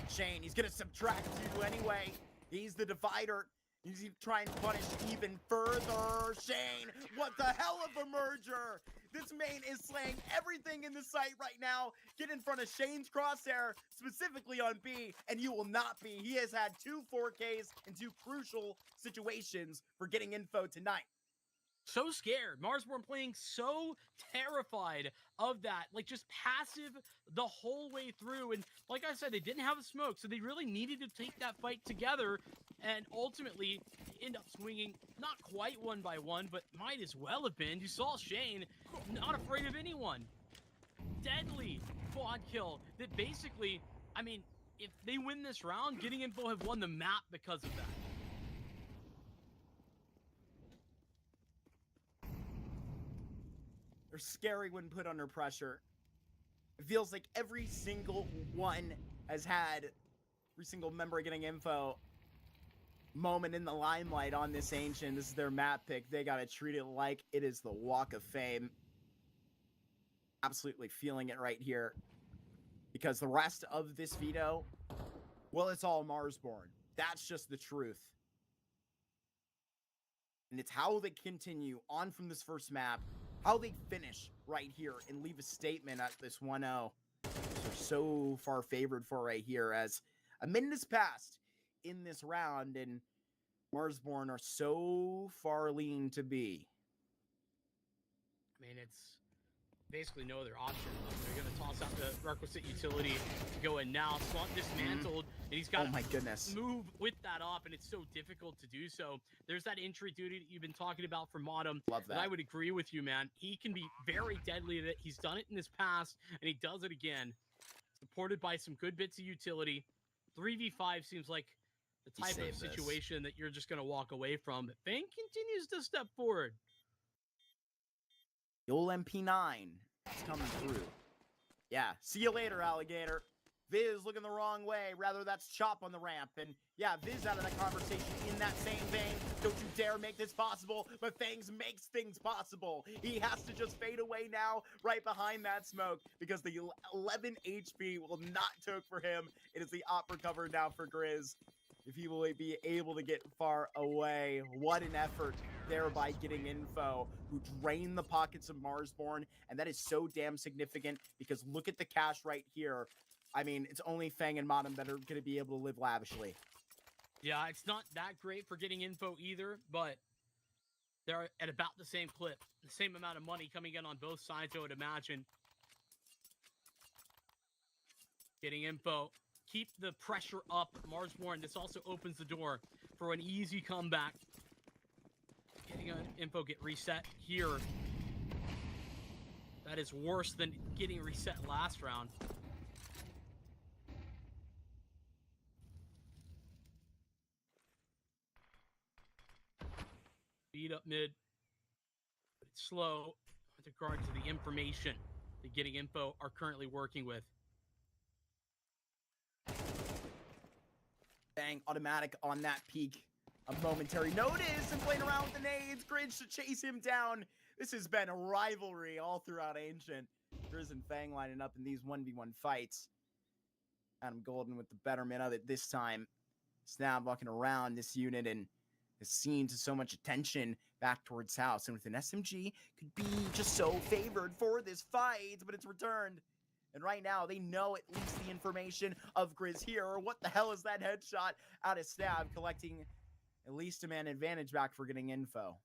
Shane, he's gonna subtract you anyway. He's the divider. He's gonna try and punish even further. Shane, what the hell of a merger! This main is slaying everything in the site right now. Get in front of Shane's crosshair, specifically on B, and you will not be. He has had 2 4Ks in 2 crucial situations for getting info tonight. So scared. Marsborne playing so terrified of that. Like, just passive the whole way through. And like I said, they didn't have a smoke, so they really needed to take that fight together. And ultimately, end up swinging, not quite 1 by 1, but might as well have been. You saw Shane, not afraid of anyone. Deadly quad kill that basically, I mean, if they win this round, Getting Info have won the map because of that. They're scary when put under pressure. It feels like every single one has had, every single member Getting Info moment in the limelight on this Ancient. This is their map pick. They gotta treat it like it is the Walk of Fame. Absolutely feeling it right here. Because the rest of this Veto, well, it's all Marsborne. That's just the truth. And it's how they continue on from this first map, how they finish right here and leave a statement at this 1-0. They're so far favored for right here, as a minute has passed in this round, and Marsborne are so far lean to be. I mean, it's basically no other option. They're going to toss out the requisite utility to go in now. Swamp dismantled, and he's got to move with that up, and it's so difficult to do so. There's that entry duty that you've been talking about from Modem. Love that. And I would agree with you, man. He can be very deadly at it. He's done it in his past, and he does it again. Supported by some good bits of utility. 3v5 seems like the type of situation that you're just going to walk away from. But Fang continues to step forward. The old MP9 is coming through. Yeah, see you later, alligator. Viz looking the wrong way. Rather, that's Chop on the ramp. And yeah, Viz out of that conversation in that same vein. Don't you dare make this possible. But Fangs makes things possible. He has to just fade away now, right behind that smoke, because the 11 HP will not took for him. It is the opera cover now for Grizz. If he will be able to get far away, what an effort there by Getting Info, who drained the pockets of Marsborne, and that is so damn significant, because look at the cash right here. I mean, it's only Fang and Modem that are going to be able to live lavishly. Yeah, it's not that great for Getting Info either, but they're at about the same clip, the same amount of money coming in on both sides, I would imagine. Getting Info, keep the pressure up. Marsborne, this also opens the door for an easy comeback. Getting Info get reset here. That is worse than getting reset last round. Speed up mid, but it's slow with regard to the information that Getting Info are currently working with. Bang, automatic on that peak. A momentary notice and playing around with the nades. Grinch to chase him down. This has been a rivalry all throughout Ancient. Grizz and Fang lining up in these 1v1 fights. Adam Golden with the betterment of it this time. Snap walking around this unit and is seen to so much attention back towards house. And with an SMG, could be just so favored for this fight, but it's returned. And right now, they know at least the information of Grizz here. What the hell is that headshot out of Stab, collecting at least a man advantage back for Getting Info.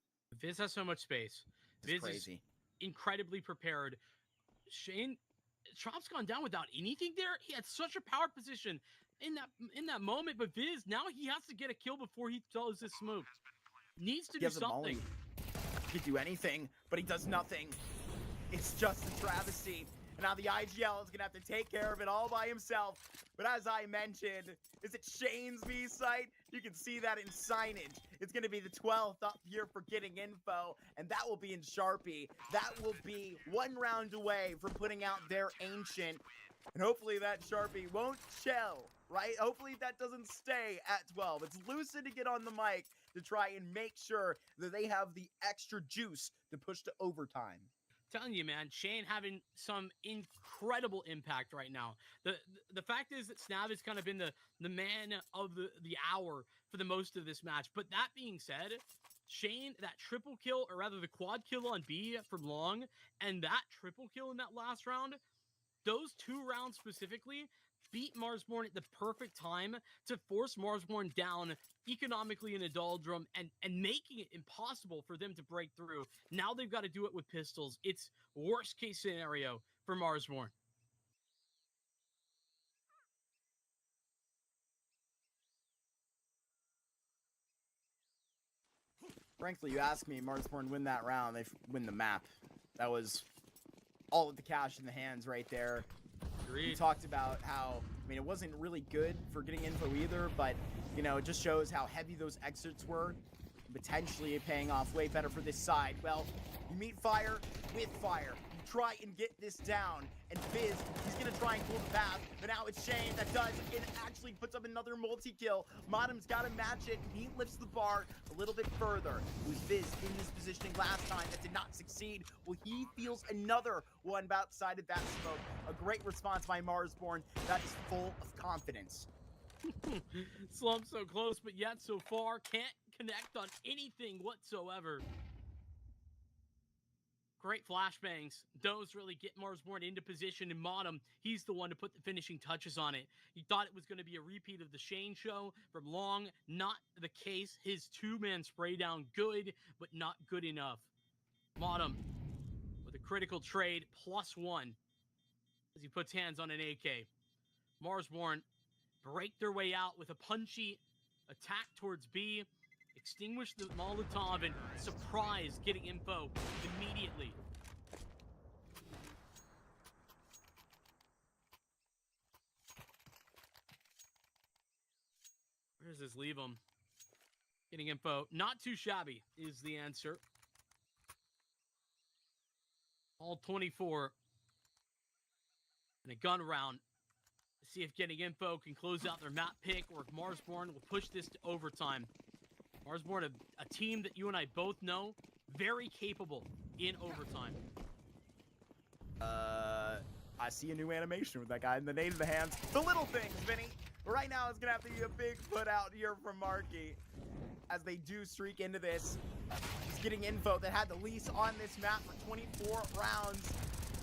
Viz has so much space. Viz is incredibly prepared. Shane, Chop's gone down without anything there. He had such a power position in that moment, but Viz, now he has to get a kill before he throws his smoke. Needs to do something. He could do anything, but he does nothing. It's just a travesty. And now the IGL is going to have to take care of it all by himself. But as I mentioned, is it Shane's B site? You can see that in signage. It's going to be the 12th up here for Getting Info, and that will be in Sharpie. That will be one round away from putting out their Ancient And hopefully that Sharpie won't shell, right? Hopefully that doesn't stay at 12. It's Lucid to get on the mic to try and make sure that they have the extra juice to push to overtime. Telling you, man, Shane having some incredible impact right now. The fact is that Snav has kind of been the man of the hour for the most of this match. But that being said, Shane, that triple kill, or rather the quad kill on B from Long, and that triple kill in that last round, those 2 rounds specifically beat Marsborne at the perfect time to force Marsborne down economically in a doldrum and making it impossible for them to break through. Now they've got to do it with pistols. It's worst case scenario for Marsborne. Frankly, you ask me, Marsborne win that round, they win the map. That was all of the cash in the hands right there. We talked about how, I mean, it wasn't really good for getting info either, but, you know, it just shows how heavy those exits were, potentially paying off way better for this side. Well, you meet fire with fire. You try and get this down, and Fizz, he's going to try and pull the path, but now it's Shane that does, and actually puts up another multi-kill. Modem's got to match it, and he lifts the bar a little bit further. It was Fizz in this positioning last time that did not succeed. Well, he feels another one outside of that smoke. A great response by Marsborne that is full of confidence. Slump so close, but yet so far. Can't connect on anything whatsoever. Great flashbangs. Those really get Marsborne into position, and Modem, he's the one to put the finishing touches on it. He thought it was going to be a repeat of the Shane show from Long. Not the case. His 2-man spray down, good, but not good enough. Modem with a critical trade, +1, as he puts hands on an AK. Marsborne break their way out with a punchy attack towards B. Extinguish the Molotov and surprise getting info immediately. Where does this leave him? Getting info. Not too shabby is the answer. All 24. And a gun round. See if getting info can close out their map pick, or if Marsborne will push this to overtime. Marsborne, a team that you and I both know, very capable in overtime. I see a new animation with that guy in the nade of the hands. The little things, Vinny. Right now, it's gonna have to be a big put out here from Marky as they do streak into this. He's getting info that had the lease on this map for 24 rounds.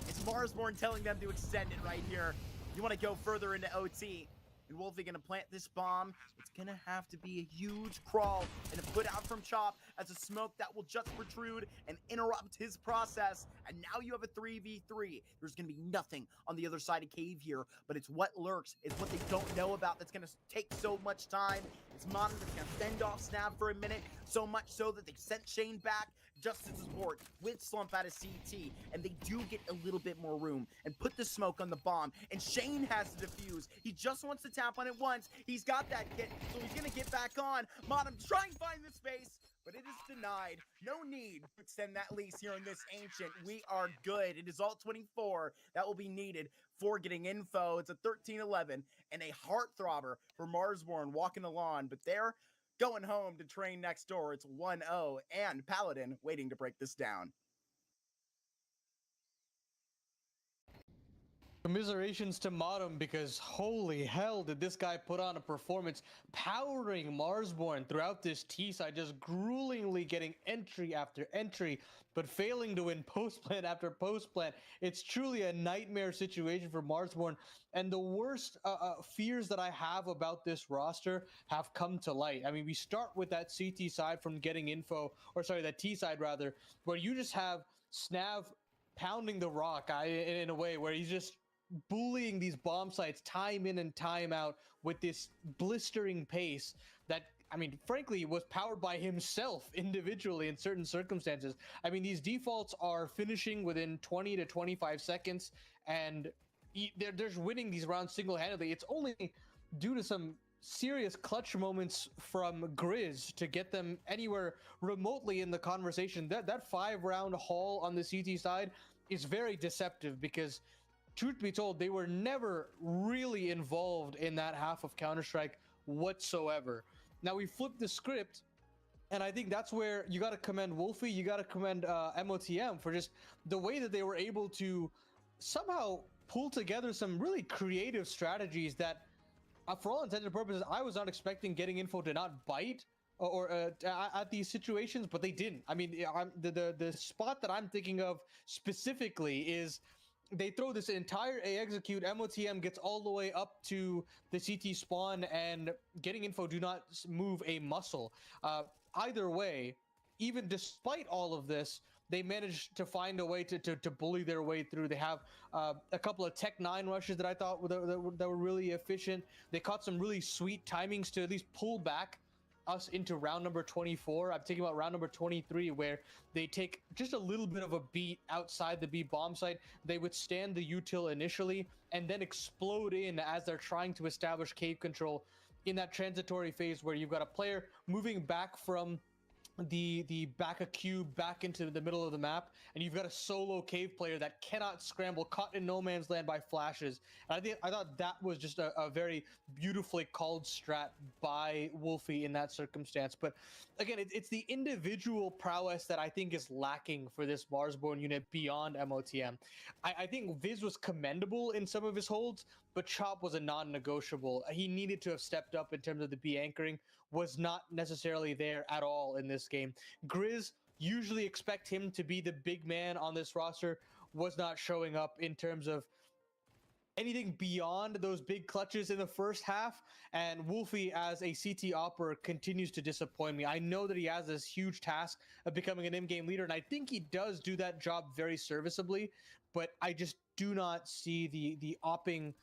It's Marsborne telling them to extend it right here. You want to go further into OT. And Wolfie gonna plant this bomb. It's gonna have to be a huge crawl and a put out from Chop as a smoke that will just protrude and interrupt his process. And now you have a 3v3. There's gonna be nothing on the other side of Cave here, but it's what lurks. It's what they don't know about that's gonna take so much time. It's Modern that's gonna fend off Snap for a minute, so much so that they sent Shane back just to support with Slump out of CT, and they do get a little bit more room and put the smoke on the bomb, and Shane has to defuse. He just wants to tap on it once. He's got that kit, so he's gonna get back on. Modem, try and find the space, but it is denied. No need to extend that lease here in this Ancient. We are good. It is all 24 that will be needed for getting info. It's a 13-11 and a heartthrobber for Marsborne walking the lawn, but they're going home to train next door. It's 1-0, and Paladin waiting to break this down. Commiserations to Modem, because holy hell did this guy put on a performance, powering Marsborne throughout this T side, just gruelingly getting entry after entry, but failing to win post plant after post plant. It's truly a nightmare situation for Marsborne, and the worst fears that I have about this roster have come to light. I mean, we start with that CT side from getting info, or sorry, that T side rather, where you just have Snav pounding the rock in a way where he's just bullying these bomb sites time in and time out with this blistering pace that, I mean, frankly, was powered by himself individually in certain circumstances. I mean, these defaults are finishing within 20 to 25 seconds, and they're just winning these rounds single-handedly. It's only due to some serious clutch moments from Grizz to get them anywhere remotely in the conversation. That 5-round haul on the CT side is very deceptive, because truth be told, they were never really involved in that half of Counter-Strike whatsoever. Now we flipped the script, and I think that's where you got to commend Wolfie, you got to commend MOTM for just the way that they were able to somehow pull together some really creative strategies that, for all intents and purposes, I was not expecting Getting Info to not bite or at these situations, but they didn't. I mean, the spot that I'm thinking of specifically is they throw this entire A execute, MOTM gets all the way up to the CT spawn, and Getting Info do not move a muscle. Either way, even despite all of this, they managed to find a way to bully their way through. They have a couple of Tech 9 rushes that I thought that were really efficient. They caught some really sweet timings to at least pull back us into round number 24. I'm thinking about round number 23, where they take just a little bit of a beat outside the B bomb site. They withstand the util initially and then explode in as they're trying to establish cave control in that transitory phase where you've got a player moving back from the back of cube back into the middle of the map, and you've got a solo cave player that cannot scramble, caught in no man's land by flashes. And I thought that was just a very beautifully called strat by Wolfie in that circumstance. But again, it's the individual prowess that I think is lacking for this Marsborne unit beyond MOTM. I think Viz was commendable in some of his holds, but Chop was a non-negotiable. He needed to have stepped up in terms of the B anchoring, was not necessarily there at all in this game. Grizz, usually expect him to be the big man on this roster, was not showing up in terms of anything beyond those big clutches in the first half, and Wolfie as a CT operator continues to disappoint me. I know that he has this huge task of becoming an in-game leader, and I think he does do that job very serviceably, but I just do not see the opping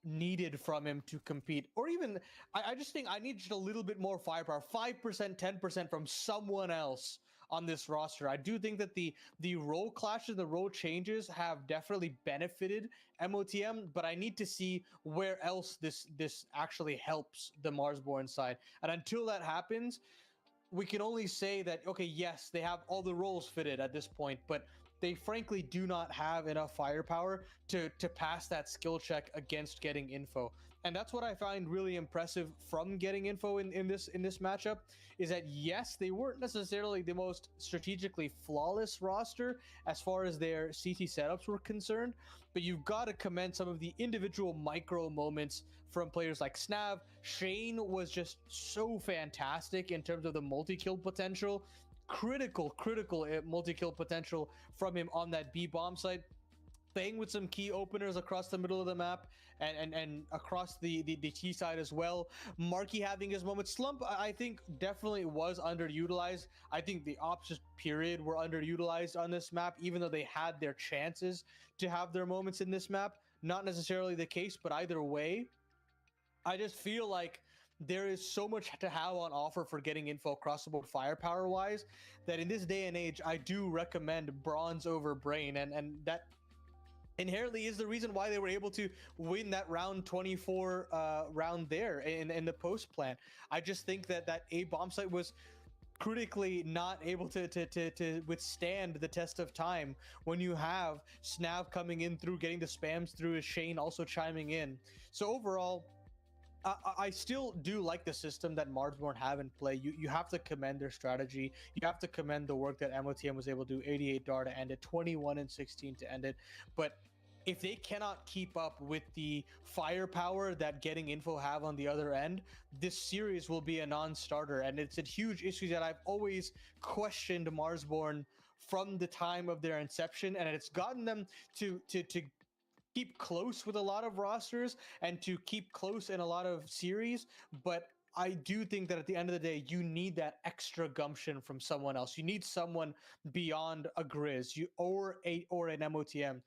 needed from him to compete. Or even, I just think I need just a little bit more firepower, 5%, 10% from someone else on this roster. I do think that the role clashes, the role changes have definitely benefited MOTM, but I need to see where else this actually helps the Marsborne side. And until that happens, we can only say that, okay, yes, they have all the roles fitted at this point, but they frankly do not have enough firepower to pass that skill check against Getting Info. And that's what I find really impressive from Getting Info in this matchup, is that yes, they weren't necessarily the most strategically flawless roster as far as their CT setups were concerned, but you've got to commend some of the individual micro moments from players like Snav. Shane was just so fantastic in terms of the multi-kill potential. Critical multi-kill potential from him on that B bomb site, playing with some key openers across the middle of the map and across the T side as well. Marky having his moment. Slump, I think, definitely was underutilized. I think the ops just period were underutilized on this map, even though they had their chances to have their moments in this map. Not necessarily the case, but either way, I just feel like there is so much to have on offer for Getting Info across the board firepower wise, that in this day and age, I do recommend bronze over brain. And that inherently is the reason why they were able to win that round 24 round there in the post plan. I just think that A bomb site was critically not able to withstand the test of time when you have Snav coming in through, getting the spams through, as Shane also chiming in. So overall, I still do like the system that Marsborne have in play. You have to commend their strategy. You have to commend the work that MOTM was able to do. 88 DAR to end it, 21 and 16 to end it. But if they cannot keep up with the firepower that Getting Info have on the other end, this series will be a non-starter. And it's a huge issue that I've always questioned Marsborne from the time of their inception, and it's gotten them to keep close with a lot of rosters and to keep close in a lot of series. But I do think that at the end of the day, you need that extra gumption from someone else. You need someone beyond a Grizz or an MOTM.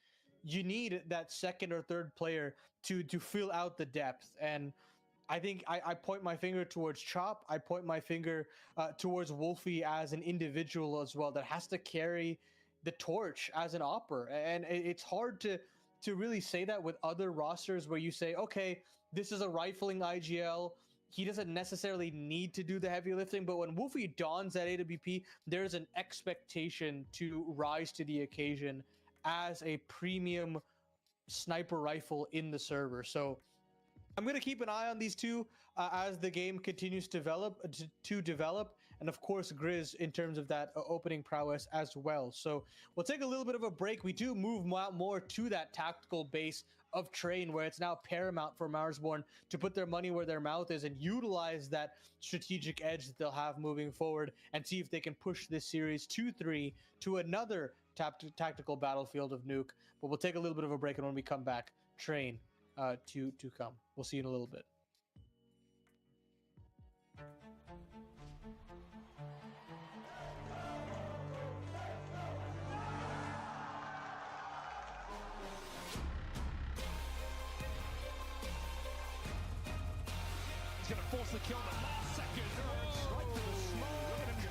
You need that second or third player to fill out the depth. And I think I point my finger towards Chop. I point my finger towards Wolfie as an individual as well, that has to carry the torch as an opper. And it's hard to really say that with other rosters where you say, okay, this is a rifling IGL. He doesn't necessarily need to do the heavy lifting, but when Wolfie dons that AWP, there's an expectation to rise to the occasion as a premium sniper rifle in the server. So I'm going to keep an eye on these two as the game continues to develop, and of course Grizz in terms of that opening prowess as well. So we'll take a little bit of a break. We do move more to that tactical base of Train, where it's now paramount for Marsborne to put their money where their mouth is and utilize that strategic edge that they'll have moving forward, and see if they can push this series 2-3 to another tactical battlefield of Nuke. But we'll take a little bit of a break, and when we come back, Train to come. We'll see you in a little bit. He's going to force the kill in the last second. Right to the smoke. Look at him.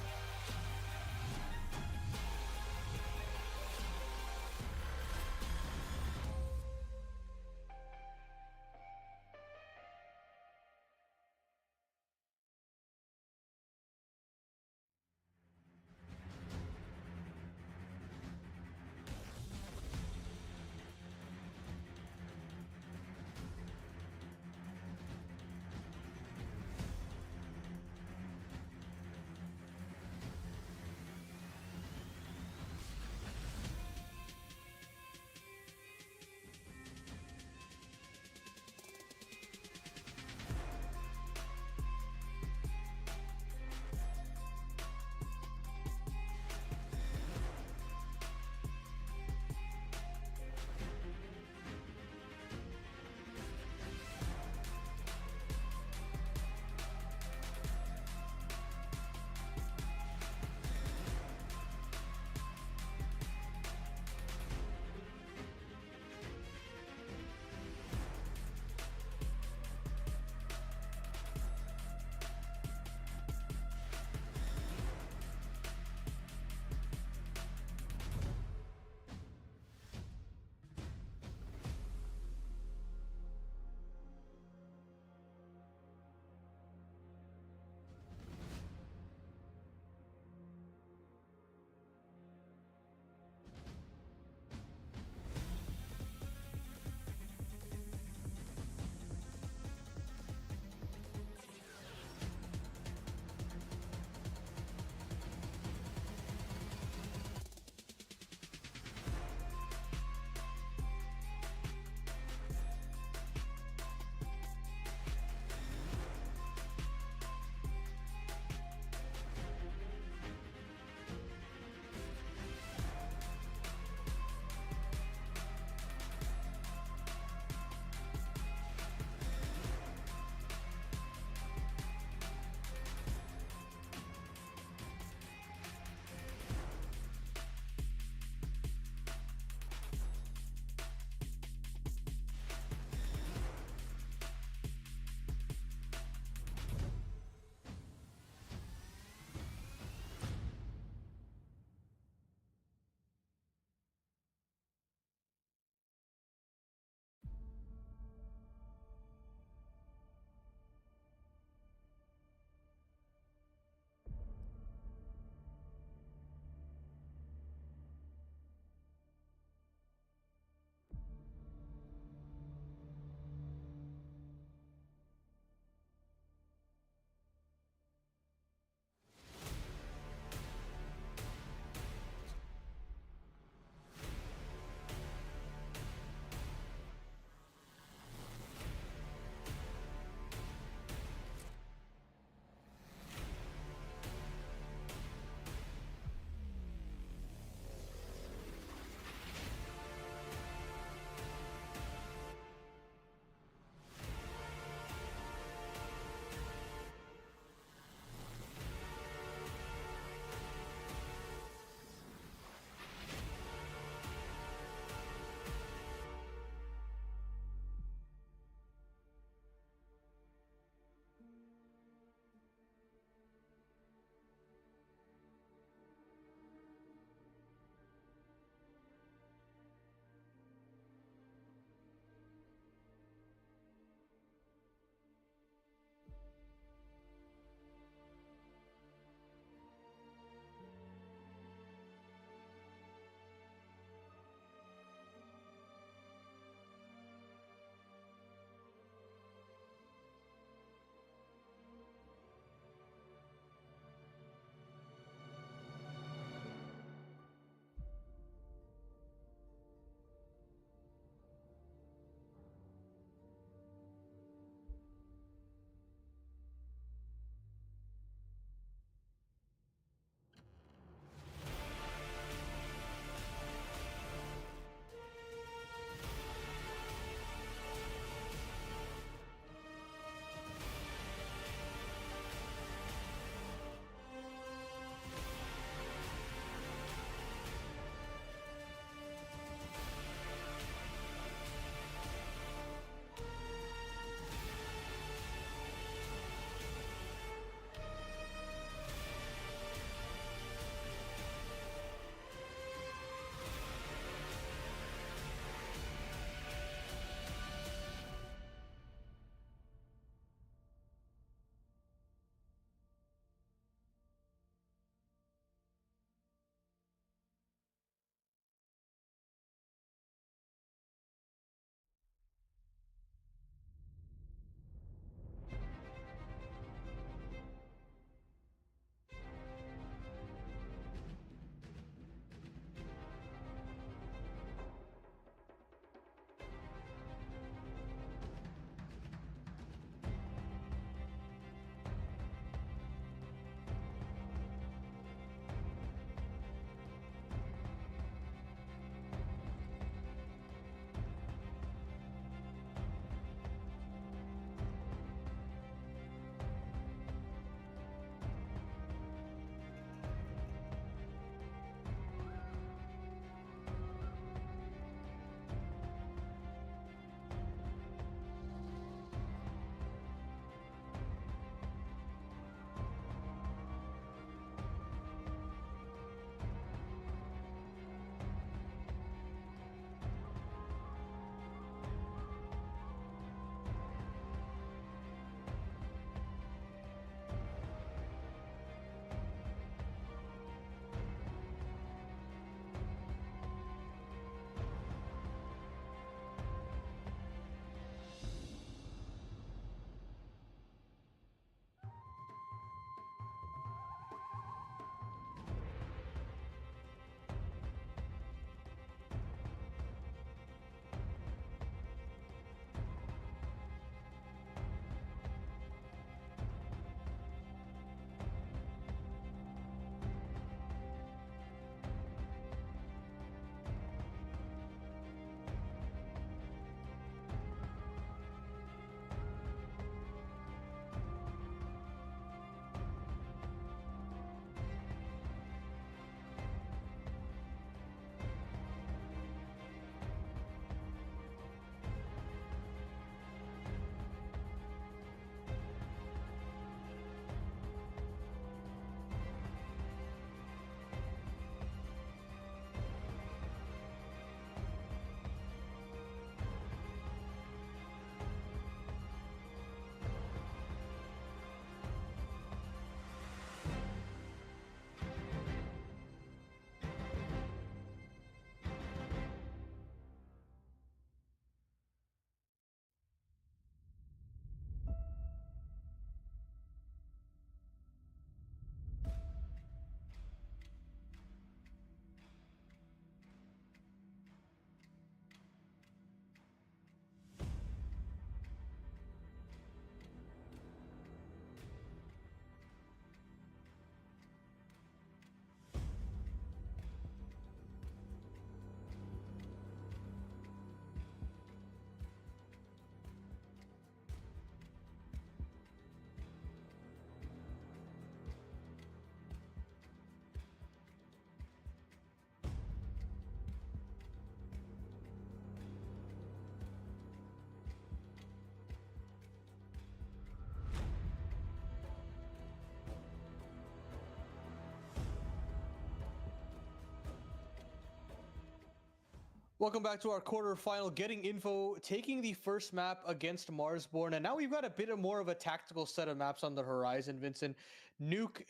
Welcome back to our quarterfinal. Getting info, taking the first map against Marsborne, and now we've got a bit more of a tactical set of maps on the horizon. Vincent, Nuke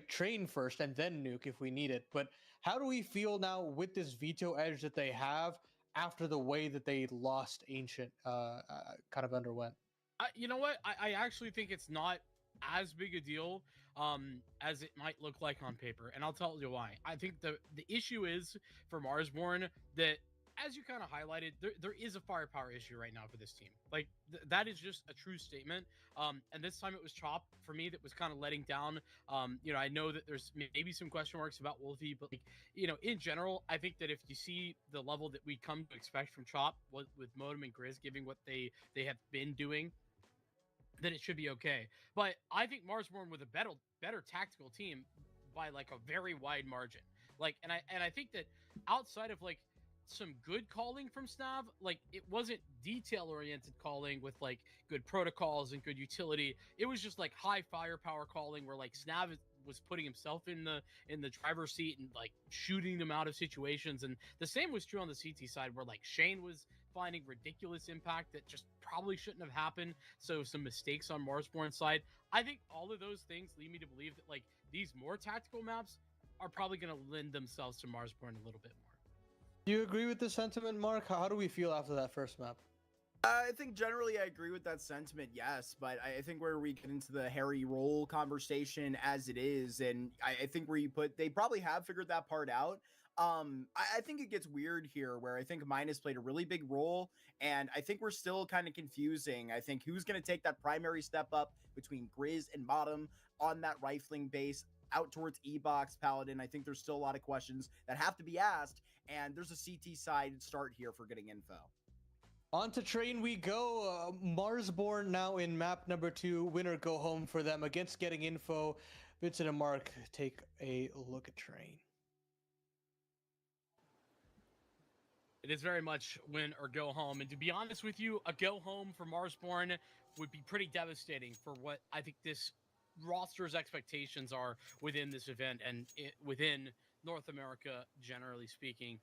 train first, and then Nuke if we need it. But how do we feel now with this veto edge that they have after the way that they lost Ancient, kind of underwent? You know what? I actually think it's not as big a deal as it might look like on paper, and I'll tell you why. I think the issue is for Marsborne that, as you kind of highlighted, there is a firepower issue right now for this team. Like that is just a true statement. And this time it was Chop for me that was kind of letting down. I know that there's maybe some question marks about Wolfie, but like, in general, I think that if you see the level that we come to expect from Chop with Modem and Grizz giving what they have been doing, then it should be okay. But I think Marsborne with a better tactical team by like a very wide margin. Like, and I think that outside of like some good calling from Snav, like it wasn't detail oriented calling with like good protocols and good utility. It was just like high firepower calling where like Snav was putting himself in the driver's seat and like shooting them out of situations. And the same was true on the CT side where like Shane was finding ridiculous impact that just probably shouldn't have happened. So some mistakes on Marsborne's side. I think all of those things lead me to believe that like these more tactical maps are probably going to lend themselves to Marsborne a little bit more. Do you agree with this sentiment, Mark? How do we feel after that first map? I think generally I agree with that sentiment, yes, but I think where we get into the Harry roll conversation as it is, and I think where you put, they probably have figured that part out. I think it gets weird here where I think Minus played a really big role, and I think we're still kind of confusing. I think who's going to take that primary step up between Grizz and Bottom on that rifling base out towards E-Box Paladin. I think there's still a lot of questions that have to be asked, and there's a CT side start here for getting info. On to train we go. Marsborne now in map number 2. Winner go home for them against getting info. Vincent and Mark, take a look at train. It is very much win or go home. And to be honest with you, a go home for Marsborne would be pretty devastating for what I think this roster's expectations are within this event and within North America, generally speaking.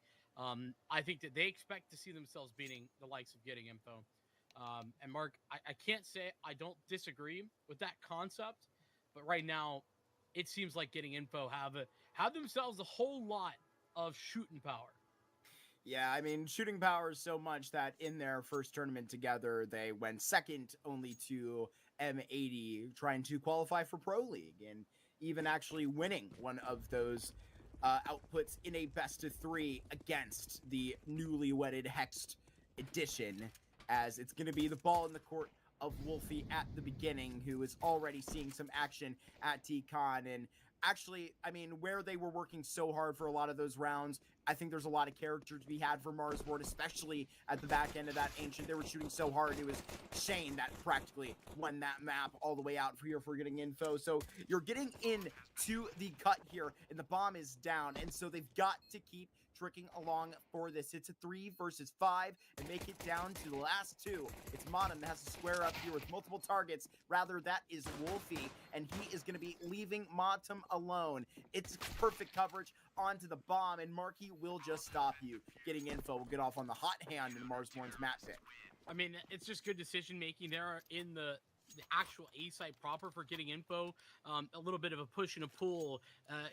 I think that they expect to see themselves beating the likes of getting info. And Mark, I can't say I don't disagree with that concept, but right now it seems like getting info have themselves a whole lot of shooting power. Yeah, I mean, shooting power is so much that in their first tournament together, they went second only to M80, trying to qualify for Pro League, and even actually winning one of those outputs in a best-of-3 against the newly wedded Hexed edition, as it's going to be the ball in the court of Wolfie at the beginning, who is already seeing some action at T-Con. And actually, I mean, where they were working so hard for a lot of those rounds, I think there's a lot of character to be had for Marsborne, especially at the back end of that Ancient. They were shooting so hard, it was Shane that practically won that map all the way out for here for getting info. So you're getting into the cut here, and the bomb is down, and so they've got to keep tricking along for this. It's a 3 versus 5 and make it down to the last 2. It's Modem that has to square up here with multiple targets. Rather, that is Wolfie, and he is going to be leaving Modem alone. It's perfect coverage onto the bomb, and Marky will just stop you. Getting info will get off on the hot hand in Marsborne's map pick. I mean, it's just good decision making there in the actual A site proper for getting info. A little bit of a push and a pull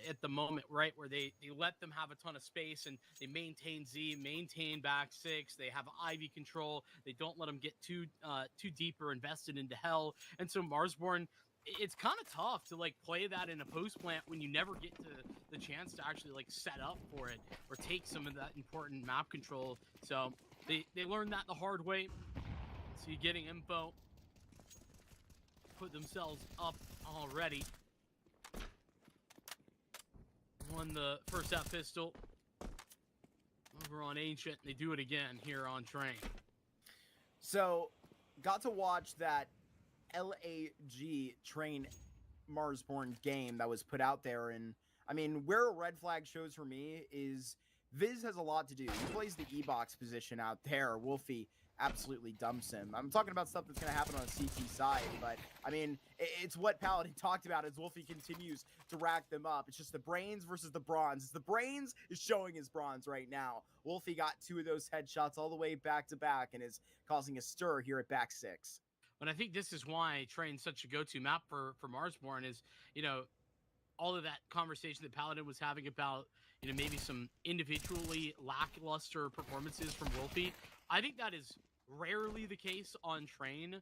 at the moment, right, where they let them have a ton of space and they maintain Z, maintain back 6. They have Ivy control. They don't let them get too deep or invested into hell. And so Marsborne, it's kind of tough to like play that in a post plant when you never get to the chance to actually like set up for it or take some of that important map control. So they learned that the hard way. So you're getting info. Put themselves up already. Won the first half pistol over on Ancient. They do it again here on Train. So got to watch that LAG Train Marsborne game that was put out there, and I mean, where a red flag shows for me is Viz has a lot to do. He plays the E-Box position out there. Wolfie absolutely dumps him. I'm talking about stuff that's going to happen on the CT side, but I mean, it's what Paladin talked about as Wolfie continues to rack them up. It's just the brains versus the bronze. The brains is showing his bronze right now. Wolfie got 2 of those headshots all the way back to back and is causing a stir here at back 6. And I think this is why Train's such a go-to map for Marsborne is, you know, all of that conversation that Paladin was having about, you know, maybe some individually lackluster performances from Wolfie. I think that is rarely the case on Train,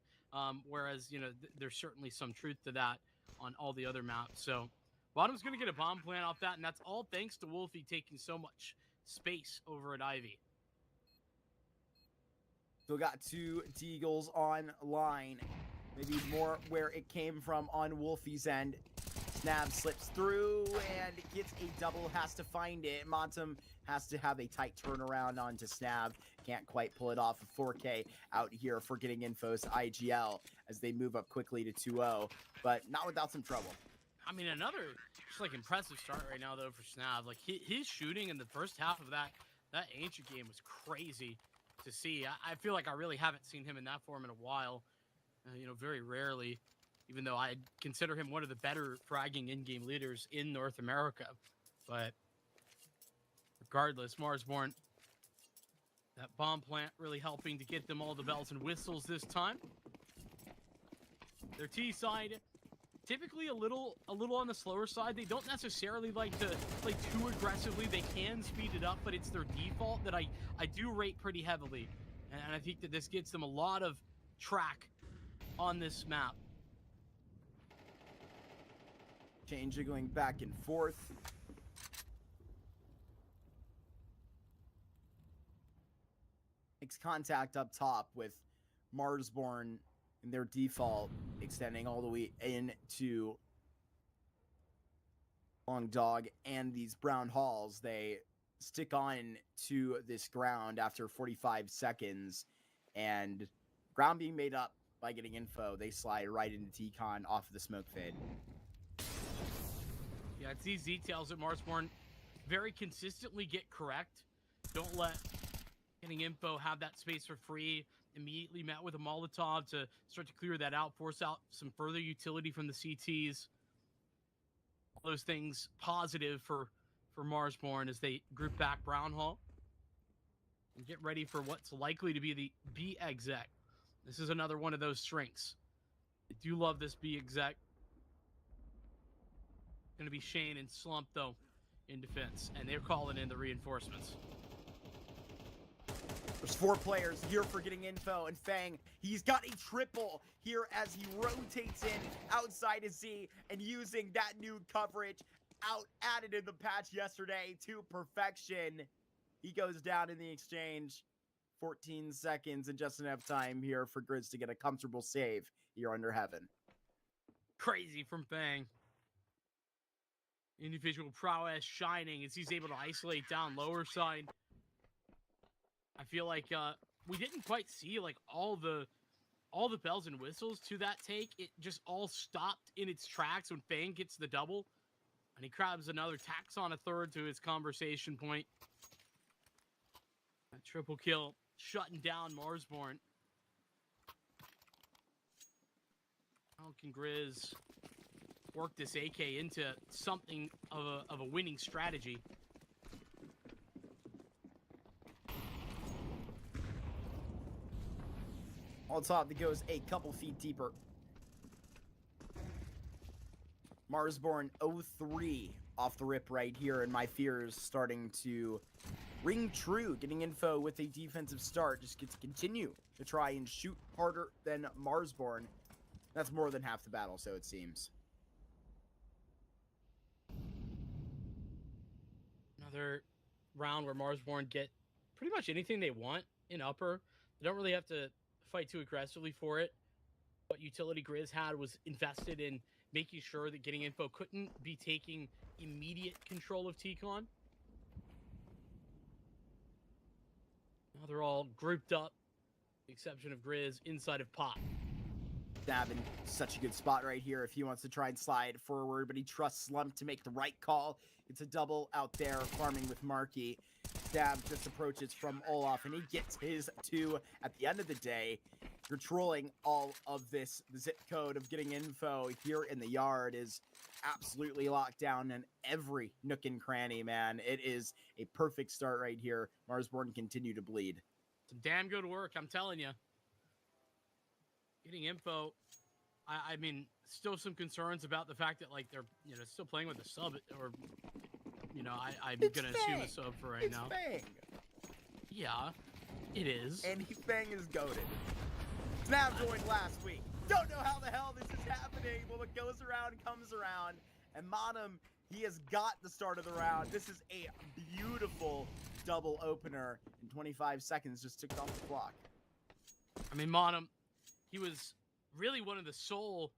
whereas, you know, there's certainly some truth to that on all the other maps. So Bottom's going to get a bomb plant off that, and that's all thanks to Wolfie taking so much space over at Ivy. So got 2 Deagles online. Maybe more where it came from on Wolfie's end. Snav slips through and gets a double, has to find it. Montum has to have a tight turnaround onto Snav. Can't quite pull it off. 4K out here for getting infos IGL as they move up quickly to 2-0, but not without some trouble. I mean, another just like impressive start right now though for Snav. Like his shooting in the first half of that Ancient game was crazy to see. I feel like I really haven't seen him in that form in a while. You know, very rarely, even though I consider him one of the better fragging in-game leaders in North America. But regardless, Marsborne, that bomb plant really helping to get them all the bells and whistles this time. Their T side, typically a little on the slower side. They don't necessarily like to play too aggressively. They can speed it up, but it's their default that I do rate pretty heavily. And I think that this gets them a lot of track on this map. Chain jiggling back and forth. Makes contact up top with Marsborne in their default, extending all the way into Long Dog and these brown halls. They stick on to this ground after 45 seconds, and ground being made up by getting info, they slide right into T-Con off of the smoke fade. Yeah, it's these details that Marsborne very consistently get correct. Don't let getting info have that space for free. Immediately met with a Molotov to start to clear that out, force out some further utility from the CTs. All those things positive for Marsborne as they group back Brown Hall and get ready for what's likely to be the B exec. This is another one of those strengths. I do love this B exec. Going to be Shane and Slump, though, in defense. And they're calling in the reinforcements. There's 4 players here for getting info, and Fang, he's got a triple here as he rotates in outside his Z and using that new coverage added in the patch yesterday to perfection. He goes down in the exchange. 14 seconds and just enough time here for Grizz to get a comfortable save here under Heaven. Crazy from Fang. Individual prowess shining as he's able to isolate down lower side. I feel like we didn't quite see like all the bells and whistles to that take. It just all stopped in its tracks when Fang gets the double. And he grabs another, tacks on a third to his conversation point. A triple kill, shutting down Marsborne. How can Grizz work this AK into something of a winning strategy? On top, that goes a couple feet deeper. Marsborne 0-3 off the rip right here, and my fears starting to ring true. Getting info with a defensive start just gets to continue to try and shoot harder than Marsborne. That's more than half the battle, so it seems. Another round where Marsborne get pretty much anything they want in upper. They don't really have to fight too aggressively for it. What utility Grizz had was invested in making sure that getting info couldn't be taking immediate control of T-Con. Now they're all grouped up, with the exception of Grizz inside of Pop. Snav in such a good spot right here if he wants to try and slide forward, but he trusts Slump to make the right call. It's a double out there, farming with Marky. Stab just approaches from Olaf, and he gets his 2 at the end of the day. Controlling all of this, the zip code of getting info here in the yard is absolutely locked down in every nook and cranny, man. It is a perfect start right here. Marsborne continue to bleed. Some damn good work, I'm telling you. Getting info. I mean, still some concerns about the fact that, like, they're, still playing with a sub, or, I'm gonna assume a sub for right now. Fang. Yeah, it is. And Fang is goated. Snap joined last week. Don't know how the hell this is happening. Well, it goes around, comes around, and Monum, he has got the start of the round. This is a beautiful double opener in 25 seconds, just ticked off the clock. I mean, Monum, he was really one of the sole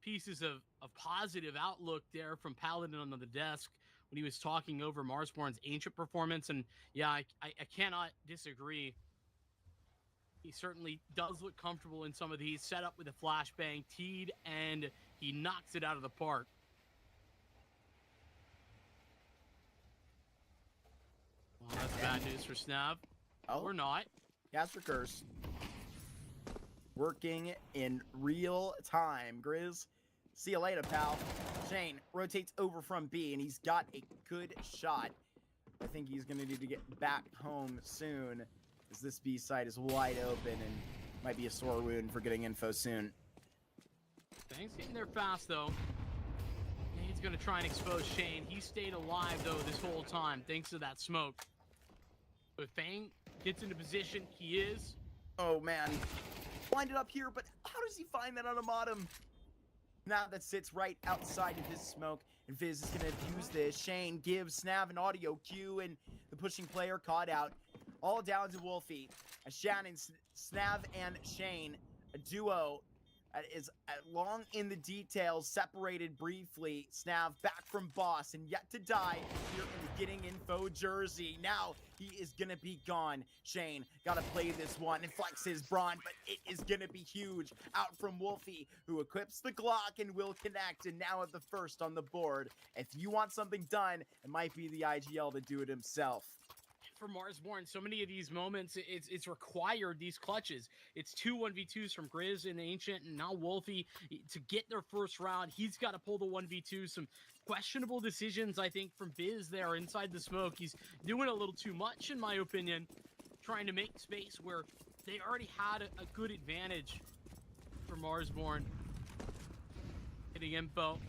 pieces of positive outlook there from Paladin on the desk when he was talking over Marsborne's Ancient performance. And yeah, I cannot disagree. He certainly does look comfortable in some of these. Set up with a flashbang, teed, and he knocks it out of the park. Well, that's bad news for Snav. Oh. Or not. Caster Curse. Working in real time. Grizz, see you later, pal. Shane rotates over from B, and he's got a good shot. I think he's going to need to get back home soon, as this B side is wide open and might be a sore wound for getting info soon. Fang's getting there fast, though. He's going to try and expose Shane. He stayed alive, though, this whole time, thanks to that smoke. But Fang gets into position. He is. Oh, man. Blinded up here, but how does he find that on a Modem? Now that sits right outside of his smoke, and Fizz is going to use this. Shane gives Snav an audio cue, and the pushing player caught out. All down to Wolfie. As Shannon, Snav, and Shane, a duo that is long in the details, separated briefly. Snav back from Boss and yet to die here in the Getting Info jersey. Now he is going to be gone. Shane got to play this one and flex his brawn, but it is going to be huge. Out from Wolfie, who equips the Glock and will connect, and now at the first on the board. If you want something done, it might be the IGL to do it himself. For Marsborne, so many of these moments, it's required these clutches. It's 2 1v2s from Grizz and Ancient, and now Wolfie to get their first round. He's got to pull the 1v2. Some questionable decisions, I think, from Biz there inside the smoke. He's doing a little too much, in my opinion, trying to make space where they already had a good advantage for Marsborne. Hitting info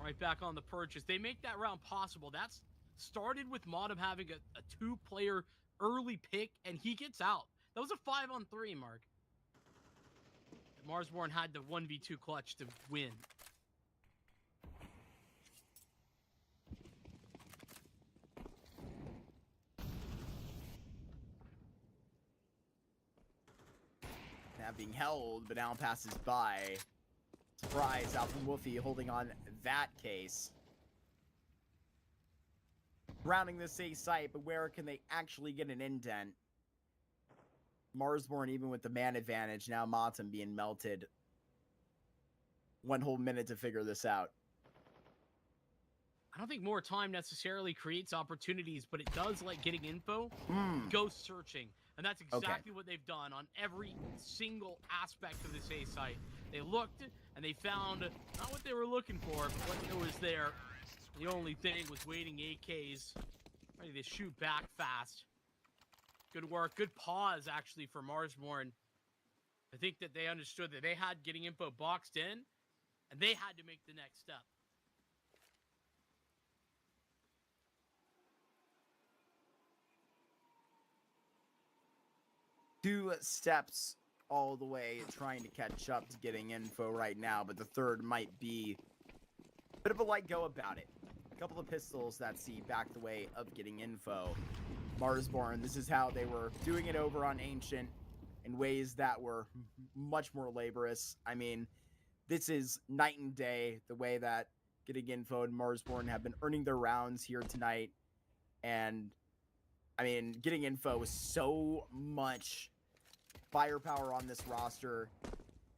right back on the purchase. They make that round possible. That's started with Modem having a 2-player early pick, and he gets out. That was a 5-on-3, Mark. Marsborne had the 1v2 clutch to win. Now being held, but now passes by. Surprise out from Wolfie holding on that case. Rounding this A site, but where can they actually get an indent? Marsborne, even with the man advantage, now Motum being melted. 1 whole minute to figure this out. I don't think more time necessarily creates opportunities, but it does like getting info. Go searching. And that's exactly what they've done on every single aspect of this A site. They looked, and they found not what they were looking for, but what was there. The only thing was waiting AKs, ready to shoot back fast. Good work, good pause actually for Marsborne. I think that they understood that they had getting info boxed in, and they had to make the next step. Two steps all the way trying to catch up to getting info right now, but the third might be a bit of a light go about it. A couple of pistols that see back the way of getting info. Marsborne, this is how they were doing it over on Ancient in ways that were much more laborious. I mean, this is night and day, the way that getting info and Marsborne have been earning their rounds here tonight. And, I mean, getting info is so much firepower on this roster.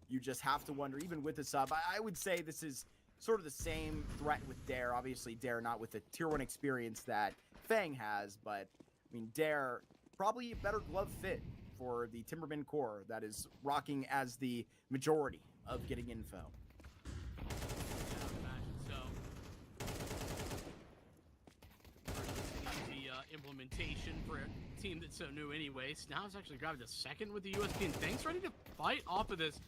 You just have to wonder, even with the sub, I would say this is sort of the same threat with Dare. Obviously, Dare not with the tier 1 experience that Fang has, but I mean, Dare, probably a better glove fit for the Timberman core that is rocking as the majority of getting info. Yeah, I would imagine so. The implementation for a team that's so new anyways. Now it's actually grabbed a second with the USP, and Fang's ready to fight off of this.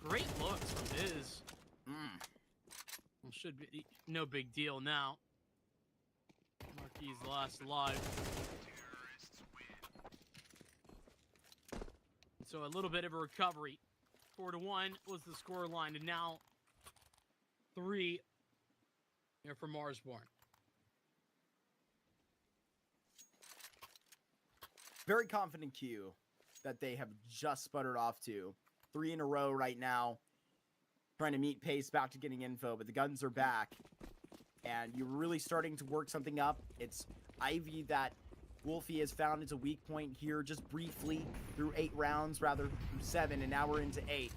Great looks from Biz. Well, should be no big deal now. Marquis last alive. So a little bit of a recovery. 4-1 was the score line, and now 3 here for Marsborne. Very confident Q that they have just sputtered off to. 3 in a row right now. Trying to meet pace back to getting info, but the guns are back. And you're really starting to work something up. It's Ivy that Wolfie has found as a weak point here just briefly through 8 rounds, rather through 7, and now we're into 8.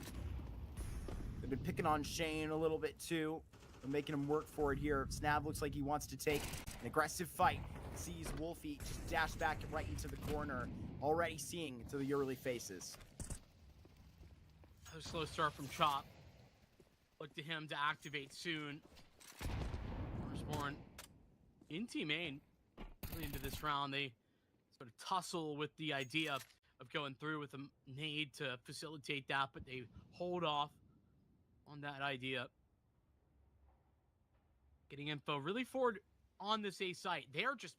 They've been picking on Shane a little bit too, and making him work for it here. Snav looks like he wants to take an aggressive fight. Sees Wolfie just dash back right into the corner, already seeing to the early faces. A slow start from Chop. Look to him to activate soon. Marsborne in team main into this round. They sort of tussle with the idea of going through with a nade to facilitate that, but they hold off on that idea. Getting info really forward on this A site. They are just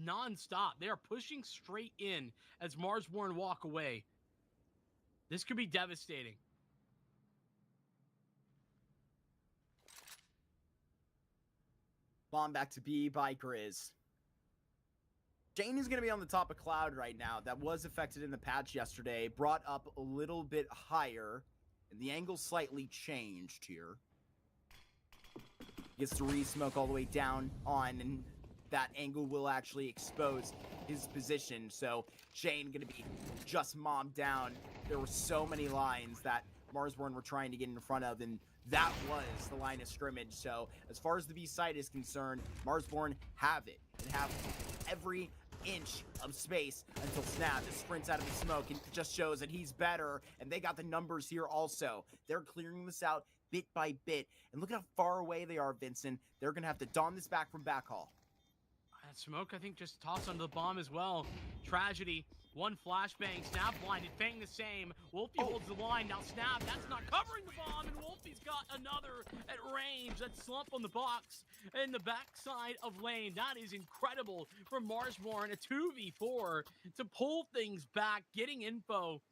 non-stop. They are pushing straight in as Marsborne walk away. This could be devastating. Bomb back to B by Grizz. Jane is going to be on the top of Cloud right now. That was affected in the patch yesterday. Brought up a little bit higher. And the angle slightly changed here. Gets to re-smoke all the way down on. And that angle will actually expose his position. So Shane going to be just mobbed down. There were so many lines that Marsborne were trying to get in front of. And that was the line of scrimmage. So as far as the B side is concerned, Marsborne have it. And have every inch of space until Snap just sprints out of the smoke and just shows that he's better. And they got the numbers here also. They're clearing this out bit by bit. And look at how far away they are, Vincent. They're going to have to don this back from backhaul. That smoke, I think, just tossed onto the bomb as well. Tragedy. One flashbang. Snap blinded. Fang the same. Wolfie holds the line. Now Snap, that's not covering the bomb. And Wolfie's got another at range. That slump on the box in the backside of lane. That is incredible from Marsborne. A 2v4 to pull things back, getting info.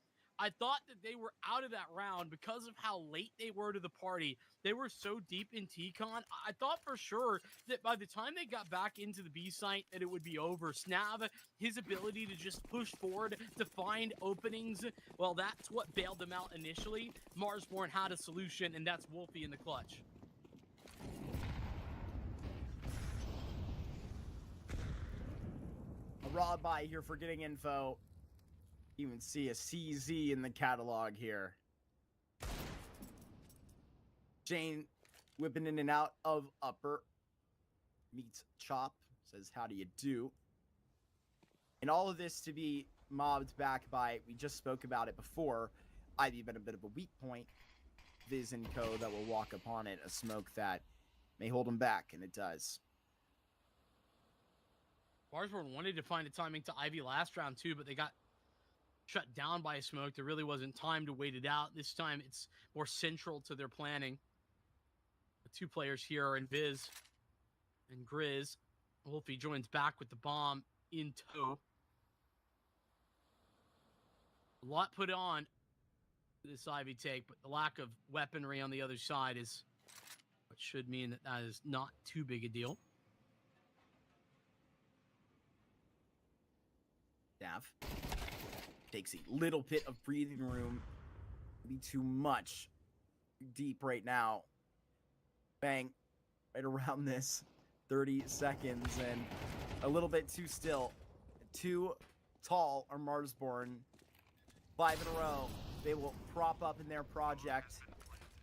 I thought that they were out of that round because of how late they were to the party. They were so deep in T-Con. I thought for sure that by the time they got back into the B site that it would be over. Snav, his ability to just push forward to find openings, well, that's what bailed them out initially. Marsborne had a solution, and that's Wolfie in the clutch. A raw buy here for getting info. You even see a CZ in the catalog here. Jane whipping in and out of upper. Meets Chop. Says, how do you do? And all of this to be mobbed back by, we just spoke about it before, Ivy been a bit of a weak point. Viz and Co that will walk upon it. A smoke that may hold him back, and it does. Marsborne wanted to find the timing to Ivy last round too, but they got shut down by a smoke. There really wasn't time to wait it out. This time it's more central to their planning. The 2 players here are in Viz and Grizz. Wolfie joins back with the bomb in tow. A lot put on this Ivy take, but the lack of weaponry on the other side is what should mean that that is not too big a deal. Dav takes a little bit of breathing room. Maybe too much. Deep right now. Bang. Right around this. 30 seconds and a little bit too still. Too tall are Marsborne. 5 in a row. They will prop up in their project.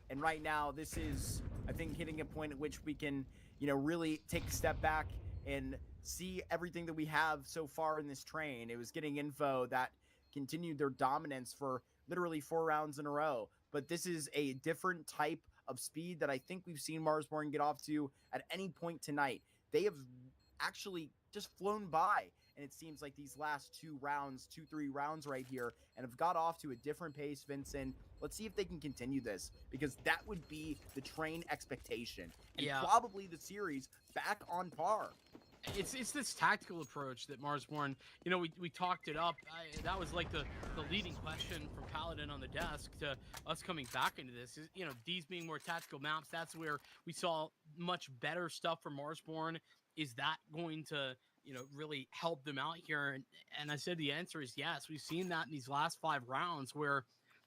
And right now, this is, I think, hitting a point at which we can, really take a step back and see everything that we have so far in this train. It was getting info that continued their dominance for literally 4 rounds in a row. But this is a different type of speed that I think we've seen Marsborne get off to at any point tonight. They have actually just flown by, and it seems like these last 3 rounds right here, and have got off to a different pace, Vincent. Let's see if they can continue this, because that would be the train expectation, and probably the series back on par. It's this tactical approach that Marsborne, you know, we talked it up. That was like the leading question from Paladin on the desk to us coming back into this. Is, you know, these being more tactical maps, that's where we saw much better stuff from Marsborne. Is that going to, you know, really help them out here? And I said the answer is yes. We've seen that in these last 5 rounds where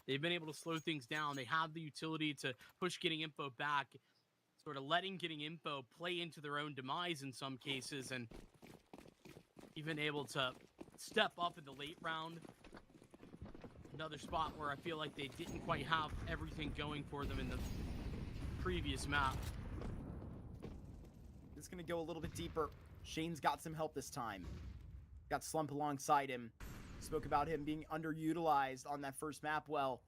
they've been able to slow things down. They have the utility to push getting info back, sort of letting getting info play into their own demise in some cases, and even able to step up in the late round. Another spot where I feel like they didn't quite have everything going for them in the previous map. It's going to go a little bit deeper. Shane's got some help this time. Got Slump alongside him. Spoke about him being underutilized on that first map. Well,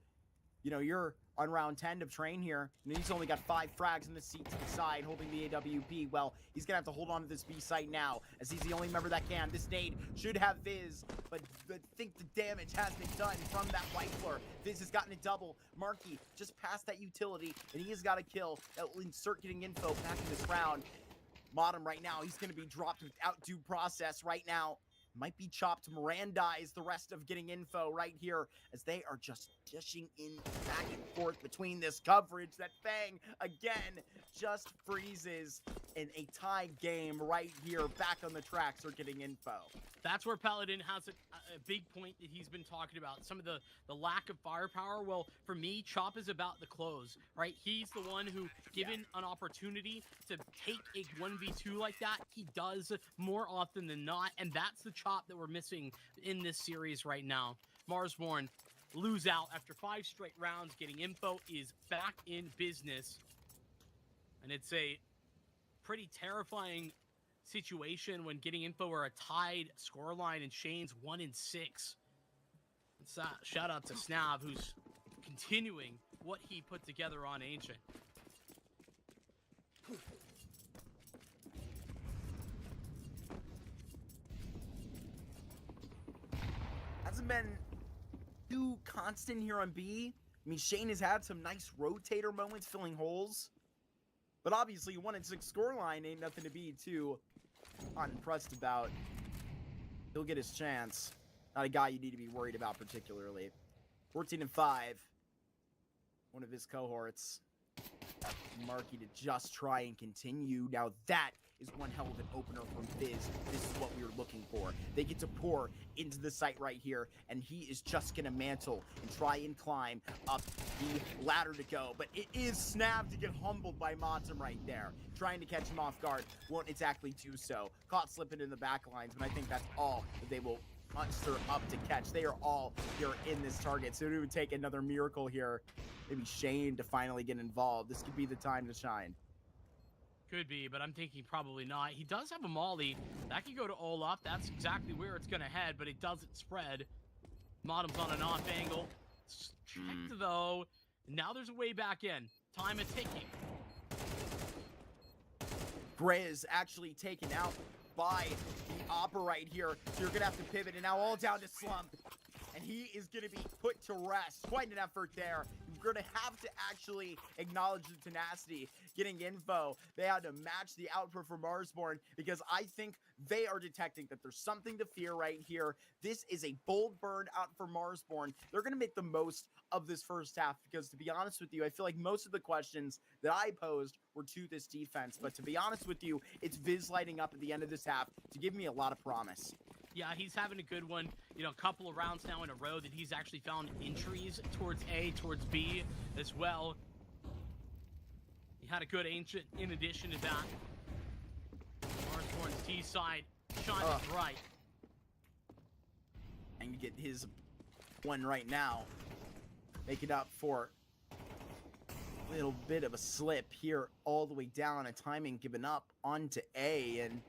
you know, you're on round 10 of train here, and he's only got 5 frags in the seat to the side holding the AWP. Well, he's gonna have to hold on to this B site now, as he's the only member that can. This nade should have Viz, but I think the damage has been done from that rifler. Viz has gotten a double. Marky just past that utility, and he has got a kill that will insert getting info back in this round. Modem right now, he's gonna be dropped without due process right now. Might be chopped. Mirandize the rest of getting info right here, as they are just dishing in back and forth between this coverage. That Fang again just freezes in a tied game right here. Back on the tracks are getting info. That's where Paladin has a big point that he's been talking about. Some of the lack of firepower. Well, for me, Chop is about the close, right? He's the one who, given an opportunity to take a 1v2 like that, he does more often than not. And that's the Chop that we're missing in this series right now. Marsborne lose out after 5 straight rounds. Getting info is back in business. And it's a pretty terrifying situation when getting info are a tied scoreline and Shane's 1-6. Shout out to Snav, who's continuing what he put together on Ancient. Hasn't been too constant here on B. I mean, Shane has had some nice rotator moments filling holes, but obviously 1-6 scoreline ain't nothing to be too unimpressed about. He'll get his chance. Not a guy you need to be worried about particularly. 14-5. One of his cohorts. Marky to just try and continue. Now that is one hell of an opener from Fizz. This is what we were looking for. They get to pour into the site right here, and he is just gonna mantle and try and climb up the ladder to go. But it is Snav to get humbled by Montum right there. Trying to catch him off guard. Won't exactly do so. Caught slipping in the back lines, but I think that's all that they will muster up to catch. They are all here in this target, so it would take another miracle here. Maybe Shane to finally get involved. This could be the time to shine. Could be, but I'm thinking probably not. He does have a molly. That could go to Olaf. That's exactly where it's going to head, but it doesn't spread. Modem's on an off angle. Checked, though. Now there's a way back in. Time is ticking. Grizz actually taken out by the Opera right here. So you're going to have to pivot, and now all down to Slump. And he is going to be put to rest. Quite an effort there. You're going to have to actually acknowledge the tenacity. Getting info, they had to match the output for Marsborne, because I think they are detecting that there's something to fear right here. This is a bold burn out for Marsborne. They're going to make the most of this first half, because to be honest with you, I feel like most of the questions that I posed were to this defense. But to be honest with you, it's Viz lighting up at the end of this half to give me a lot of promise. Yeah, he's having a good one. You know, a couple of rounds now in a row that he's actually found entries towards A, towards B as well. He had a good Ancient in addition to that. Marsborne's T side shining bright. And you get his one right now. Make it up for a little bit of a slip here all the way down. A timing given up onto A, and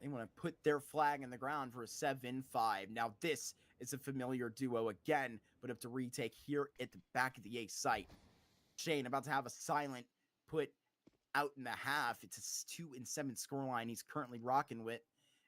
They want to put their flag in the ground for a 7-5. Now this is a familiar duo again, but up to retake here at the back of the A site. Shane about to have a silent put out in the half. It's a 2-7 scoreline he's currently rocking with.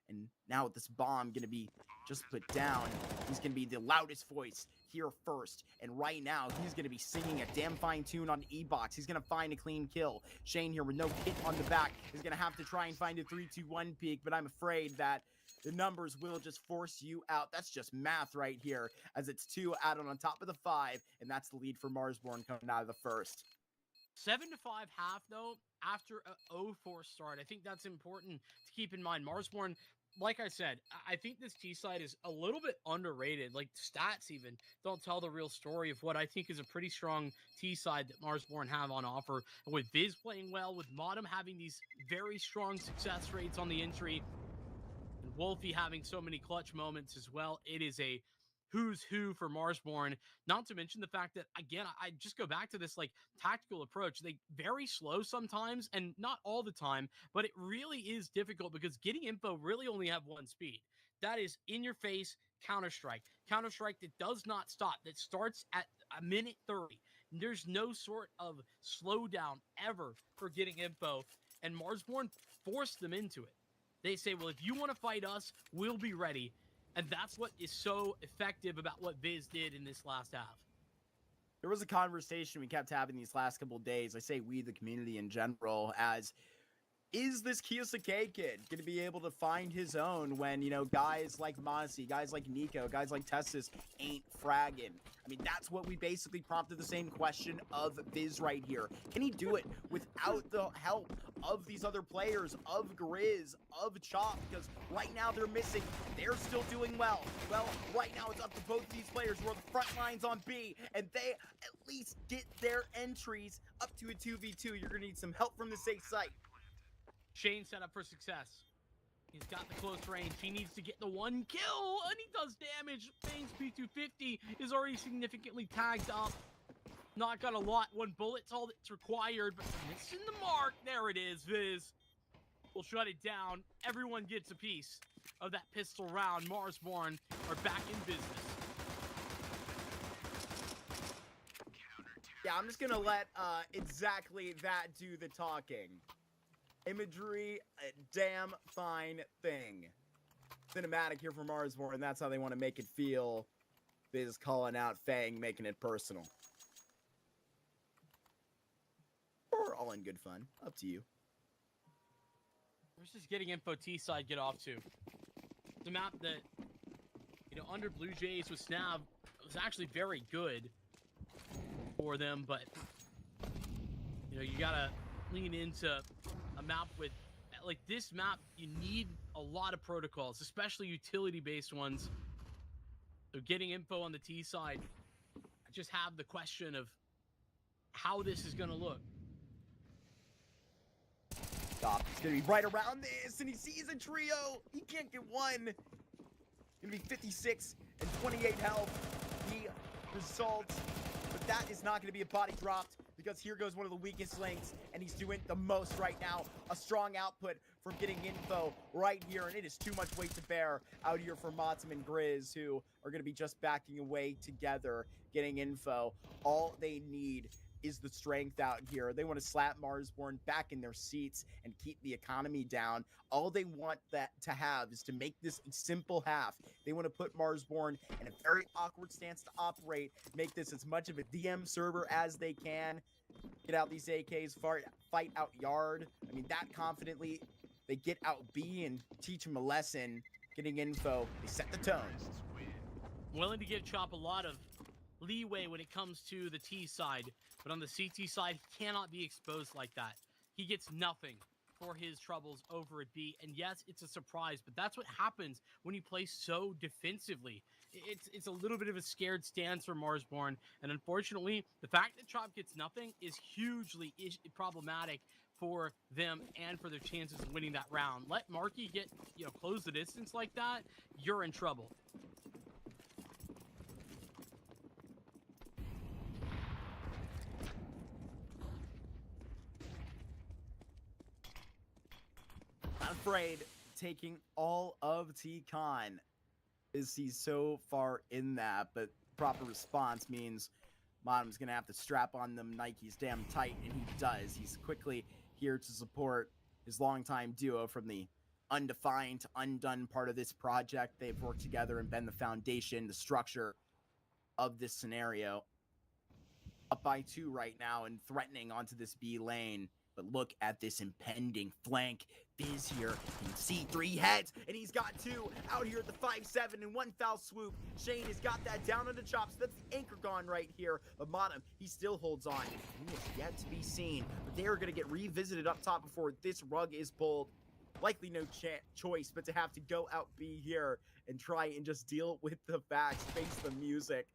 And now with this bomb going to be just put down, he's going to be the loudest voice here first. And right now, he's going to be singing a damn fine tune on E-Box. He's going to find a clean kill. Shane here with no hit on the back is going to have to try and find a 3-2-1 peak, but I'm afraid that the numbers will just force you out. That's just math right here, as it's 2 out on top of the 5, and that's the lead for Marsborne coming out of the first. 7-5 half, though, after a 0-4 start. I think that's important to keep in mind. Marsborne, like I said, I think this T side is a little bit underrated. Like, stats even don't tell the real story of what I think is a pretty strong T side that Marsborne have on offer. And with Viz playing well, with Modem having these very strong success rates on the entry, and Wolfie having so many clutch moments as well, it is a who's who for Marsborne. Not to mention the fact that, again, I just go back to this like tactical approach. They very slow sometimes, and not all the time, but it really is difficult because getting info really only have one speed. That is in your face Counter-Strike. Counter-Strike that does not stop, that starts at a minute 30. There's no sort of slowdown ever for getting info, and Marsborne forced them into it. They say, well, if you want to fight us, we'll be ready. And that's what is so effective about what Viz did in this last half. There was a conversation we kept having these last couple of days. I say we, the community in general, as is this Kiyosake kid going to be able to find his own when, you know, guys like Mossy, guys like Nico, guys like Tessus ain't fragging? I mean, that's what we basically prompted the same question of Viz right here. Can he do it without the help of these other players, of Grizz, of Chop? Because right now they're missing. They're still doing well. Well, right now it's up to both of these players who are the front lines on B, and they at least get their entries up to a 2v2. You're going to need some help from the safe site. Shane set up for success. He's got the close range. He needs to get the one kill, and he does damage. Bane's P250 is already significantly tagged up. Not got a lot. One bullet's all that's required, but missing the mark. There it is, Viz. We'll shut it down. Everyone gets a piece of that pistol round. Marsborne are back in business. Yeah, I'm just gonna let exactly that do the talking. Imagery, a damn fine thing. Cinematic here for Marsborne, and that's how they want to make it feel. Viz calling out Fang, making it personal. Or all in good fun. Up to you. Where's this getting info T side get off to? The map that, you know, under Blue Jays with Snav was actually very good for them, but, you know, you gotta lean into a map with, like this map, you need a lot of protocols, especially utility-based ones. So getting info on the T side, I just have the question of how this is gonna look. Stop. He's gonna be right around this, and he sees a trio. He can't get one. Gonna be 56 and 28 health. The result, but that is not gonna be a body dropped, because here goes one of the weakest links, and he's doing the most right now. A strong output from getting info right here, and it is too much weight to bear out here for Motsum and Grizz, who are gonna be just backing away together, getting info. All they need is the strength out here. They want to slap Marsborne back in their seats and keep the economy down. All they want that to have is to make this a simple half. They want to put Marsborne in a very awkward stance to operate, make this as much of a DM server as they can. Get out these AKs, fight out yard. I mean, that confidently. They get out B and teach them a lesson. Getting info, they set the tone. Willing to give Chop a lot of leeway when it comes to the T side, but on the CT side, he cannot be exposed like that. He gets nothing for his troubles over at B, and yes, it's a surprise, but that's what happens when you play so defensively. It's a little bit of a scared stance for Marsborne, and unfortunately, the fact that Chop gets nothing is hugely problematic for them and for their chances of winning that round. Let Marky get, you know, close the distance like that, you're in trouble. Not afraid to taking all of T-Con. Is he so far in that? But proper response means Modem's gonna have to strap on them Nikes damn tight, and he does. He's quickly here to support his longtime duo from the undefined to undone part of this project. They've worked together and been the foundation, the structure of this scenario. Up by 2 right now and threatening onto this B lane. But look at this impending flank. Fizz here. You can see 3 heads, and he's got 2 out here at the 5-7 in one foul swoop. Shane has got that down on the chops. That's the anchor gone right here. But Modem, he still holds on. He is yet to be seen. But they are going to get revisited up top before this rug is pulled. Likely no choice but to have to go out B here and try and just deal with the facts, face the music,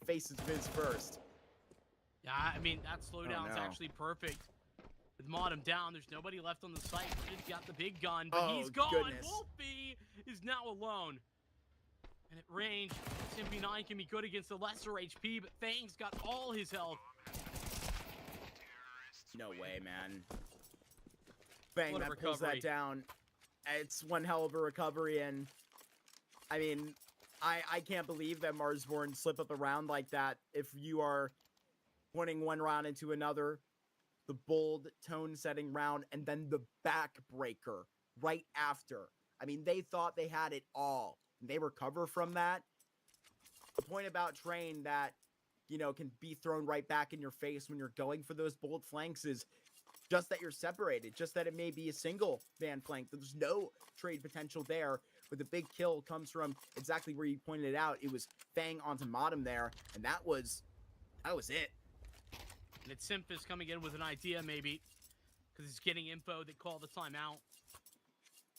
faces Viz first. Yeah, I mean, that slowdown is actually perfect. With Modem down, there's nobody left on the site. He's got the big gun, but he's gone. Goodness. Wolfie is now alone. And at range, Simpy 9 can be good against the lesser HP, but Fang's got all his health. No way, man. Bang, What a that pulls that recovery. down. It's one hell of a recovery, and I mean, I can't believe that Marsborne slip up a round like that. If you are winning one round into another, the bold tone-setting round, and then the backbreaker right after. I mean, they thought they had it all, and they recover from that. The point about Train that, you know, can be thrown right back in your face when you're going for those bold flanks is just that you're separated, just that it may be a single van flank. There's no trade potential there, but the big kill comes from exactly where you pointed it out. It was Fang onto Modem there, and that was it. And it's Simphis coming in with an idea, maybe, because he's getting info that call the timeout.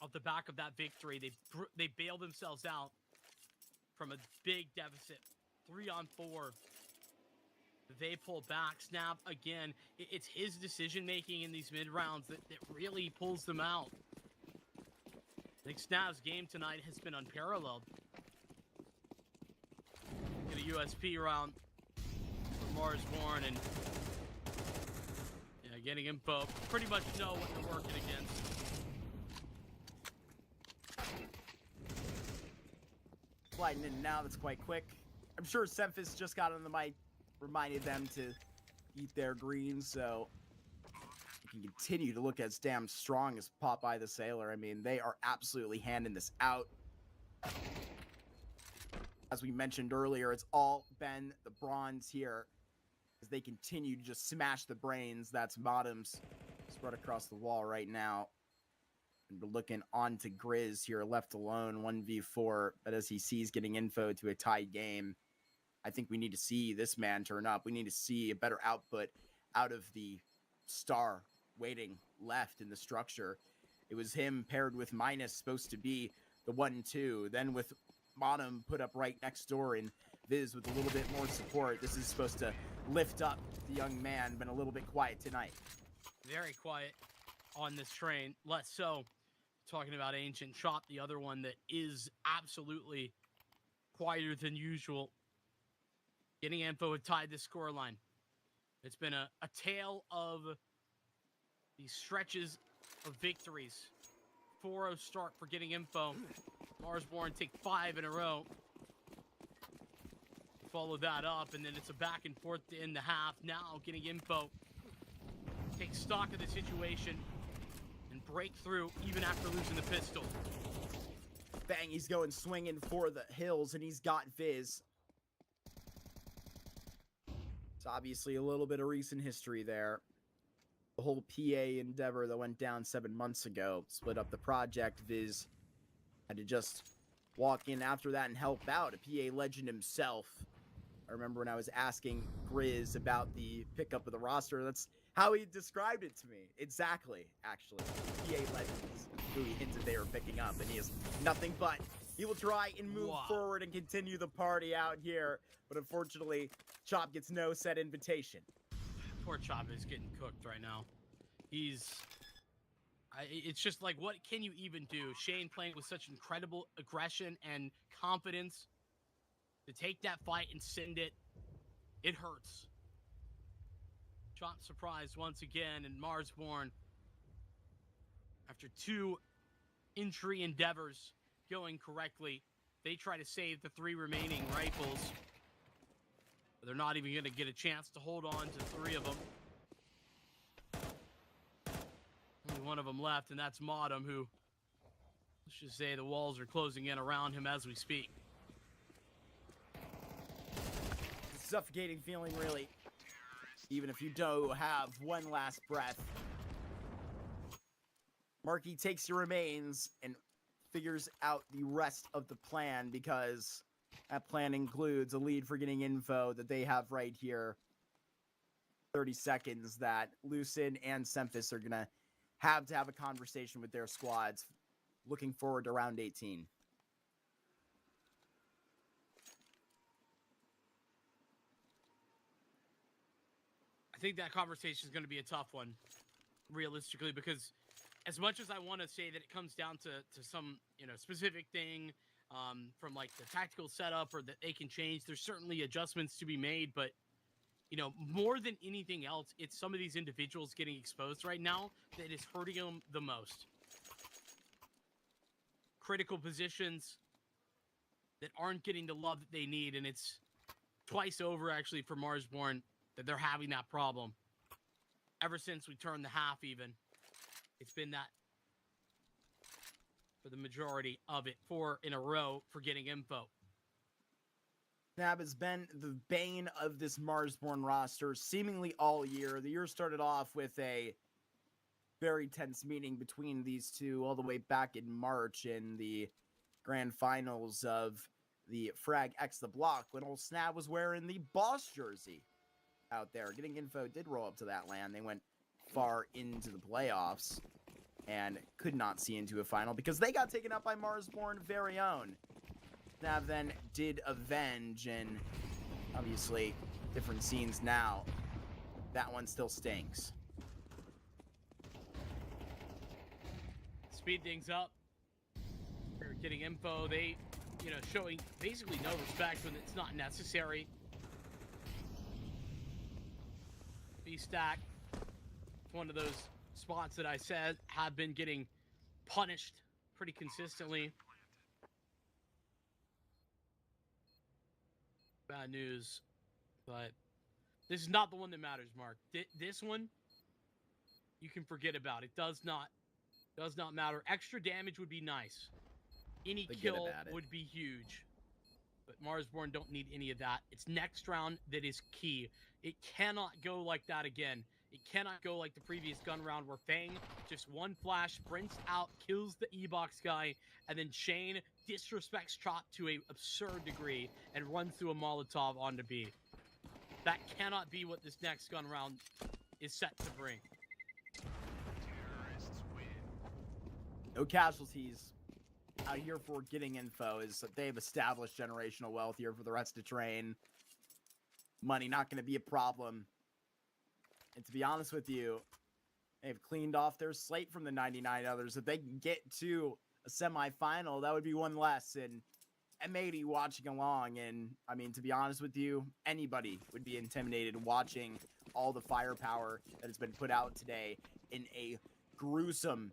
Off the back of that victory, they bail themselves out from a big deficit, 3-on-4. They pull back, Snap again. It's his decision-making in these mid-rounds that really pulls them out. I think Snap's game tonight has been unparalleled. Get a USP round for Marsborne, and yeah, getting info. Pretty much know what they're working against. Sliding in and out, that's quite quick. I'm sure Semphis just got on the mic, reminded them to eat their greens, so you can continue to look as damn strong as Popeye the Sailor. I mean, they are absolutely handing this out. As we mentioned earlier, it's all been the bronze here as they continue to just smash the brains. That's Modem's spread across the wall right now. And we're looking on to Grizz here, left alone, 1v4. But as he sees getting info to a tied game, I think we need to see this man turn up. We need to see a better output out of the star waiting left in the structure. It was him paired with Minus, supposed to be the 1-2. Then with Modem put up right next door and Viz with a little bit more support. This is supposed to lift up the young man, been a little bit quiet tonight. Very quiet on this train. Less so talking about Ancient Chop, the other one that is absolutely quieter than usual. Getting info had tied the scoreline. It's been a tale of these stretches of victories. 4-0 start for getting info. Marsborne take 5 in a row. Follow that up, and then it's a back and forth to end the half. Now getting info. Take stock of the situation and break through even after losing the pistol. Bang, he's going swinging for the hills, and he's got Viz. It's obviously a little bit of recent history there. The whole PA endeavor that went down 7 months ago split up the project. Viz had to just walk in after that and help out. A PA legend himself. I remember when I was asking Grizz about the pickup of the roster, that's how he described it to me. Exactly, actually. PA legends who he hinted they were picking up, and he is nothing but. He will try and move forward and continue the party out here, but unfortunately, Chop gets no set invitation. Poor Chop is getting cooked right now. It's just like, what can you even do? Shane playing with such incredible aggression and confidence. To take that fight and send it, it hurts. Chop surprised once again, and Marsborne, after 2 entry endeavors going correctly. They try to save the 3 remaining rifles. But they're not even going to get a chance to hold on to 3 of them. Only one of them left, and that's Modem, who, let's just say the walls are closing in around him as we speak. It's a suffocating feeling, really. Even if you do have one last breath. Marky takes your remains and figures out the rest of the plan, because that plan includes a lead for getting info that they have right here. 30 seconds that Lucid and Semphis are going to have a conversation with their squads. Looking forward to round 18. I think that conversation is going to be a tough one, realistically, because as much as I want to say that it comes down to some, specific thing from like the tactical setup or that they can change, there's certainly adjustments to be made, but more than anything else, it's some of these individuals getting exposed right now that is hurting them the most. Critical positions that aren't getting the love that they need, and it's twice over actually for Marsborne that they're having that problem. Ever since we turned the half even, it's been that for the majority of it, 4 in a row for getting info. Snab has been the bane of this Marsborne roster seemingly all year. The year started off with a very tense meeting between these two all the way back in March in the grand finals of the Frag X the Block, when old Snab was wearing the boss jersey out there. Getting info did roll up to that land. They went far into the playoffs and could not see into a final because they got taken up by Marsborne very own. Snab then did avenge, and obviously different scenes now. That one still stinks. Speed things up. They're getting info. They, showing basically no respect when it's not necessary. B-stack. One of those spots that I said have been getting punished pretty consistently. Bad news, but this is not the one that matters, Mark. This one, you can forget about. It does not matter. Extra damage would be nice. Any kill would be huge. But Marsborne don't need any of that. It's next round that is key. It cannot go like that again. It cannot go like the previous gun round where Fang just one flash, sprints out, kills the E-Box guy, and then Shane disrespects Chop to an absurd degree and runs through a Molotov onto B. That cannot be what this next gun round is set to bring. No casualties out here for getting info, is that they've established generational wealth here for the rest of train. Money not going to be a problem. And to be honest with you, they've cleaned off their slate from the 99 others. If they can get to a semifinal, that would be one less. And M80 watching along. And I mean, to be honest with you, anybody would be intimidated watching all the firepower that has been put out today in a gruesome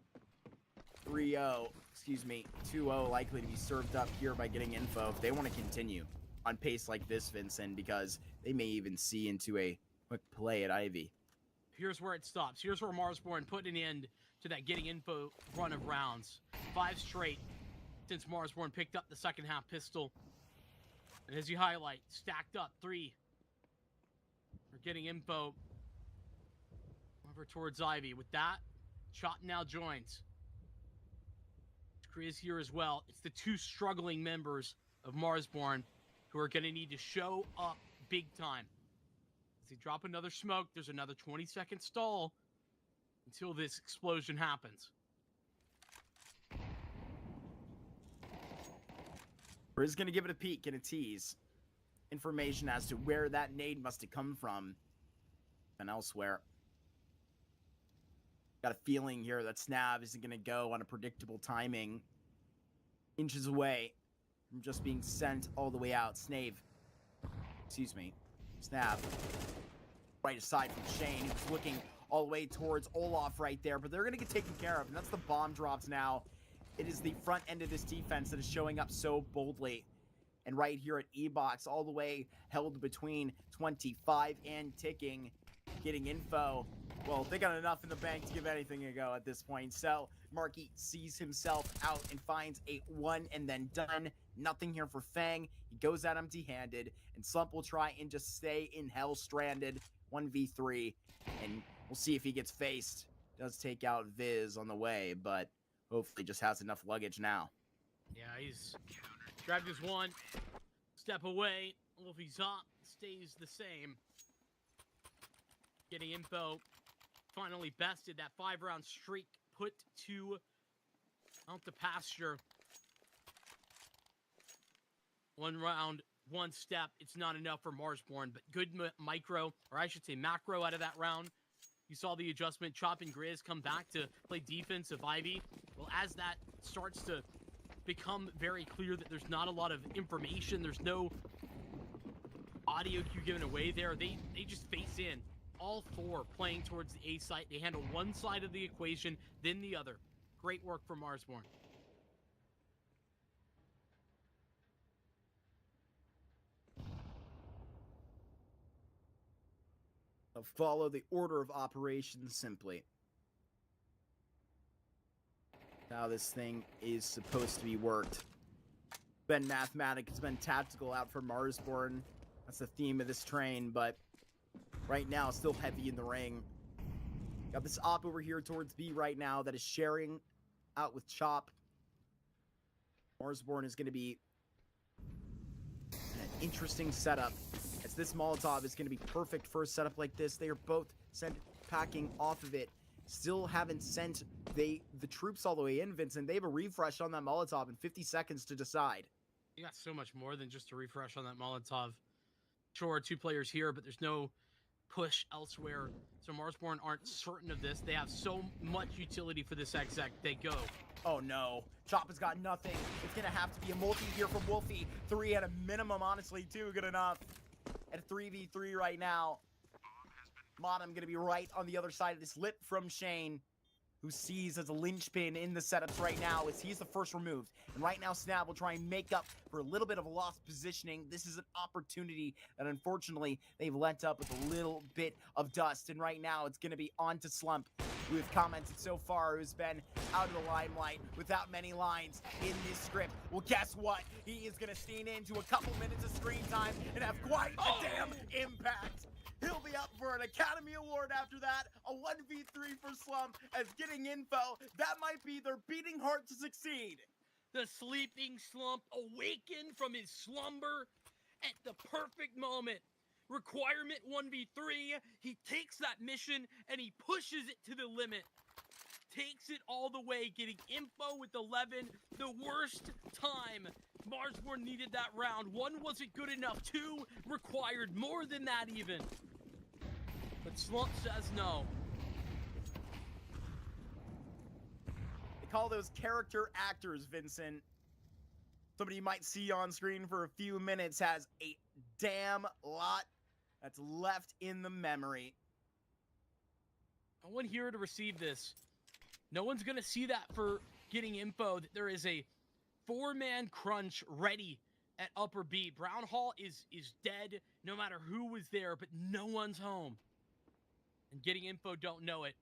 3-0, 2-0 likely to be served up here by getting info if they want to continue on pace like this, Vincent, because they may even see into a quick play at Ivy. Here's where it stops. Here's where Marsborne put an end to that getting info run of rounds. 5 straight since Marsborne picked up the second half pistol. And as you highlight, stacked up 3. We're getting info over towards Ivy. With that, Chop now joins. Chris here as well. It's the 2 struggling members of Marsborne who are going to need to show up big time. As they drop another smoke, there's another 20-second stall until this explosion happens. Briz going to give it a peek and a tease. Information as to where that nade must have come from and elsewhere. Got a feeling here that Snab isn't going to go on a predictable timing. Inches away from just being sent all the way out. Snab. Right aside from Shane, who's looking all the way towards Olaf right there. But they're going to get taken care of. And that's the bomb drops now it is the front end of this defense that is showing up so boldly. And right here at E-Box, all the way held between 25 and ticking, getting info. Well, they got enough in the bank to give anything a go at this point. So Marky sees himself out and finds a one and then done. Nothing here for Fang. He goes out empty-handed, and Slump will try and just stay in hell stranded. 1v3, and we'll see if he gets faced. Does take out Viz on the way, but hopefully just has enough luggage now. Yeah, he's grabbed his one. Step away. Wolfie's up. Stays the same. Getting info. Finally bested. That 5-round streak put out the pasture. 1 round, 1 step. It's not enough for Marsborne, but good micro, or I should say macro out of that round. You saw the adjustment. Chop and Grizz come back to play defensive Ivy. Well, as that starts to become very clear that there's not a lot of information, there's no audio cue given away there, they just face in. All 4 playing towards the A site. They handle one side of the equation, then the other. Great work from Marsborne. Follow the order of operations simply. How this thing is supposed to be worked. Been mathematic, it's been tactical out for Marsborne. That's the theme of this train, but right now still heavy in the ring. Got this op over here towards B right now that is sharing out with Chop. Marsborne is going to be an interesting setup, as this Molotov is going to be perfect for a setup like this. They are both sent packing off of it. Still haven't sent the troops all the way in, Vincent. They have a refresh on that Molotov in 50 seconds to decide. You got so much more than just a refresh on that Molotov. Sure, 2 players here, but there's no push elsewhere. So Marsborne aren't certain of this. They have so much utility for this exec. They go. Oh no, Chop has got nothing. It's gonna have to be a multi here from Wolfie. 3 at a minimum, honestly, 2 good enough. At a 3v3 right now. Modem gonna be right on the other side of this, lip from Shane, who sees as a linchpin in the setups right now as he's the first removed. And right now Snap will try and make up for a little bit of a lost positioning. This is an opportunity that unfortunately they've lent up with a little bit of dust. And right now it's gonna be on to Slump, who have commented so far, who's been out of the limelight without many lines in this script. Well, guess what? He is gonna steam into a couple minutes of screen time and have quite a damn impact. He'll be up for an Academy Award after that. A 1v3 for Slump, as getting info, that might be their beating heart to succeed. The sleeping Slump awakened from his slumber at the perfect moment. Requirement 1v3. He takes that mission and he pushes it to the limit. Takes it all the way, getting info with 11. The worst time Marsborne needed that round. 1 wasn't good enough. 2 required more than that even. But Slump says no. They call those character actors, Vincent. Somebody you might see on screen for a few minutes has a damn lot that's left in the memory. No one here to receive this. No one's gonna see that for getting info that there is a 4-man crunch ready at Upper B. Brown Hall is dead no matter who was there, but no one's home. And getting info don't know it.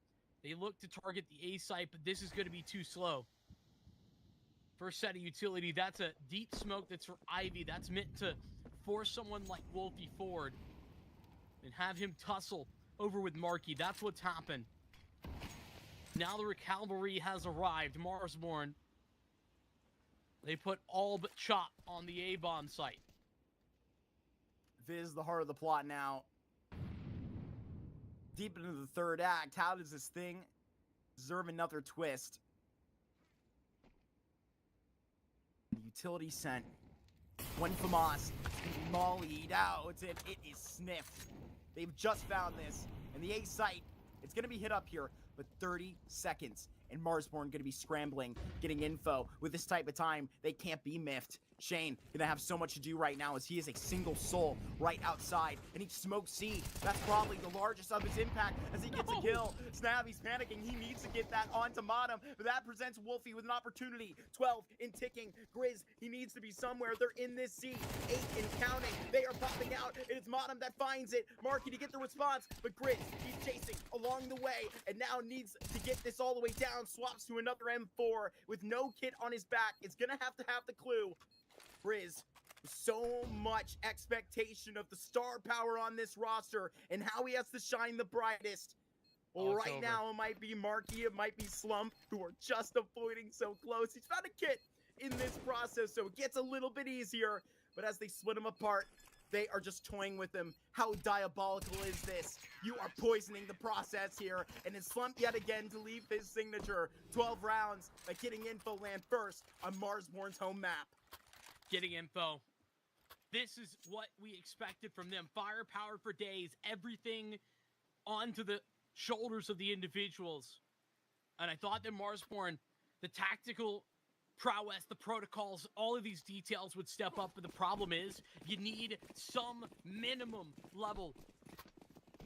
They look to target the A site, but this is gonna be too slow. First set of utility, that's a deep smoke that's for Ivy. That's meant to force someone like Wolfie forward and have him tussle over with Marky. That's what's happened. Now the cavalry has arrived. Marsborne. They put all but Chop on the A-bomb site. Viz, the heart of the plot now. Deep into the 3rd act, how does this thing deserve another twist? The utility sent. When FAMAS mollied out, and it is sniffed. They've just found this. And the A site, it's going to be hit up here. but 30 seconds. And Marsborne gonna be scrambling, getting info. With this type of time, they can't be miffed. Shane gonna have so much to do right now as he is a single soul right outside. And he smokes C. That's probably the largest of his impact as he gets a kill. Snap, he's panicking. He needs to get that onto Modem, but that presents Wolfie with an opportunity. 12 in ticking. Grizz, he needs to be somewhere. They're in this C. 8 in counting. They are popping out. It is Modem that finds it. Marky to get the response, but Grizz, he's chasing along the way and now needs to get this all the way down. Swaps to another M4 with no kit on his back. It's gonna have to have the clue. Grizz, so much expectation of the star power on this roster and how he has to shine the brightest. Well, right now it might be Marky, it might be Slump, who are just avoiding so close. He's found a kit in this process, so it gets a little bit easier. But as they split him apart, they are just toying with him. How diabolical is this? You are poisoning the process here, and it's Slump yet again to leave his signature. 12 rounds, but getting info land first on Marsborne's home map. Getting info. This is what we expected from them. Firepower for days, everything onto the shoulders of the individuals. And I thought that Marsborne, the tactical prowess, the protocols, all of these details would step up, but the problem is you need some minimum level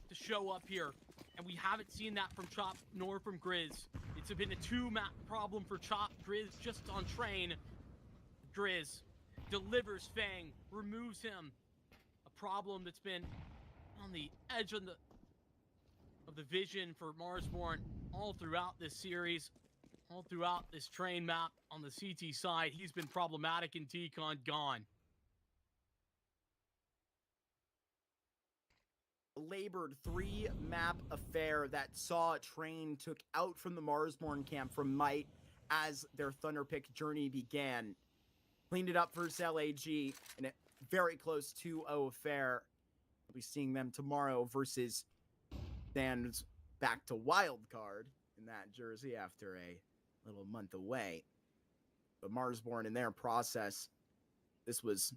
to show up here. And we haven't seen that from Chop nor from Grizz. It's been a two-map problem for Chop. Grizz just on train. Grizz delivers Fang, removes him. A problem that's been on the edge of the vision for Marsborne all throughout this series, all throughout this train map on the CT side. He's been problematic in T-Con, gone. Labored 3-map affair that saw Train took out from the Marsborne camp from Might as their Thunderpick journey began. Cleaned it up versus LAG in a very close 2-0 affair. We'll be seeing them tomorrow versus Sands back to wildcard in that jersey after a little month away. But Marsborne in their process, this was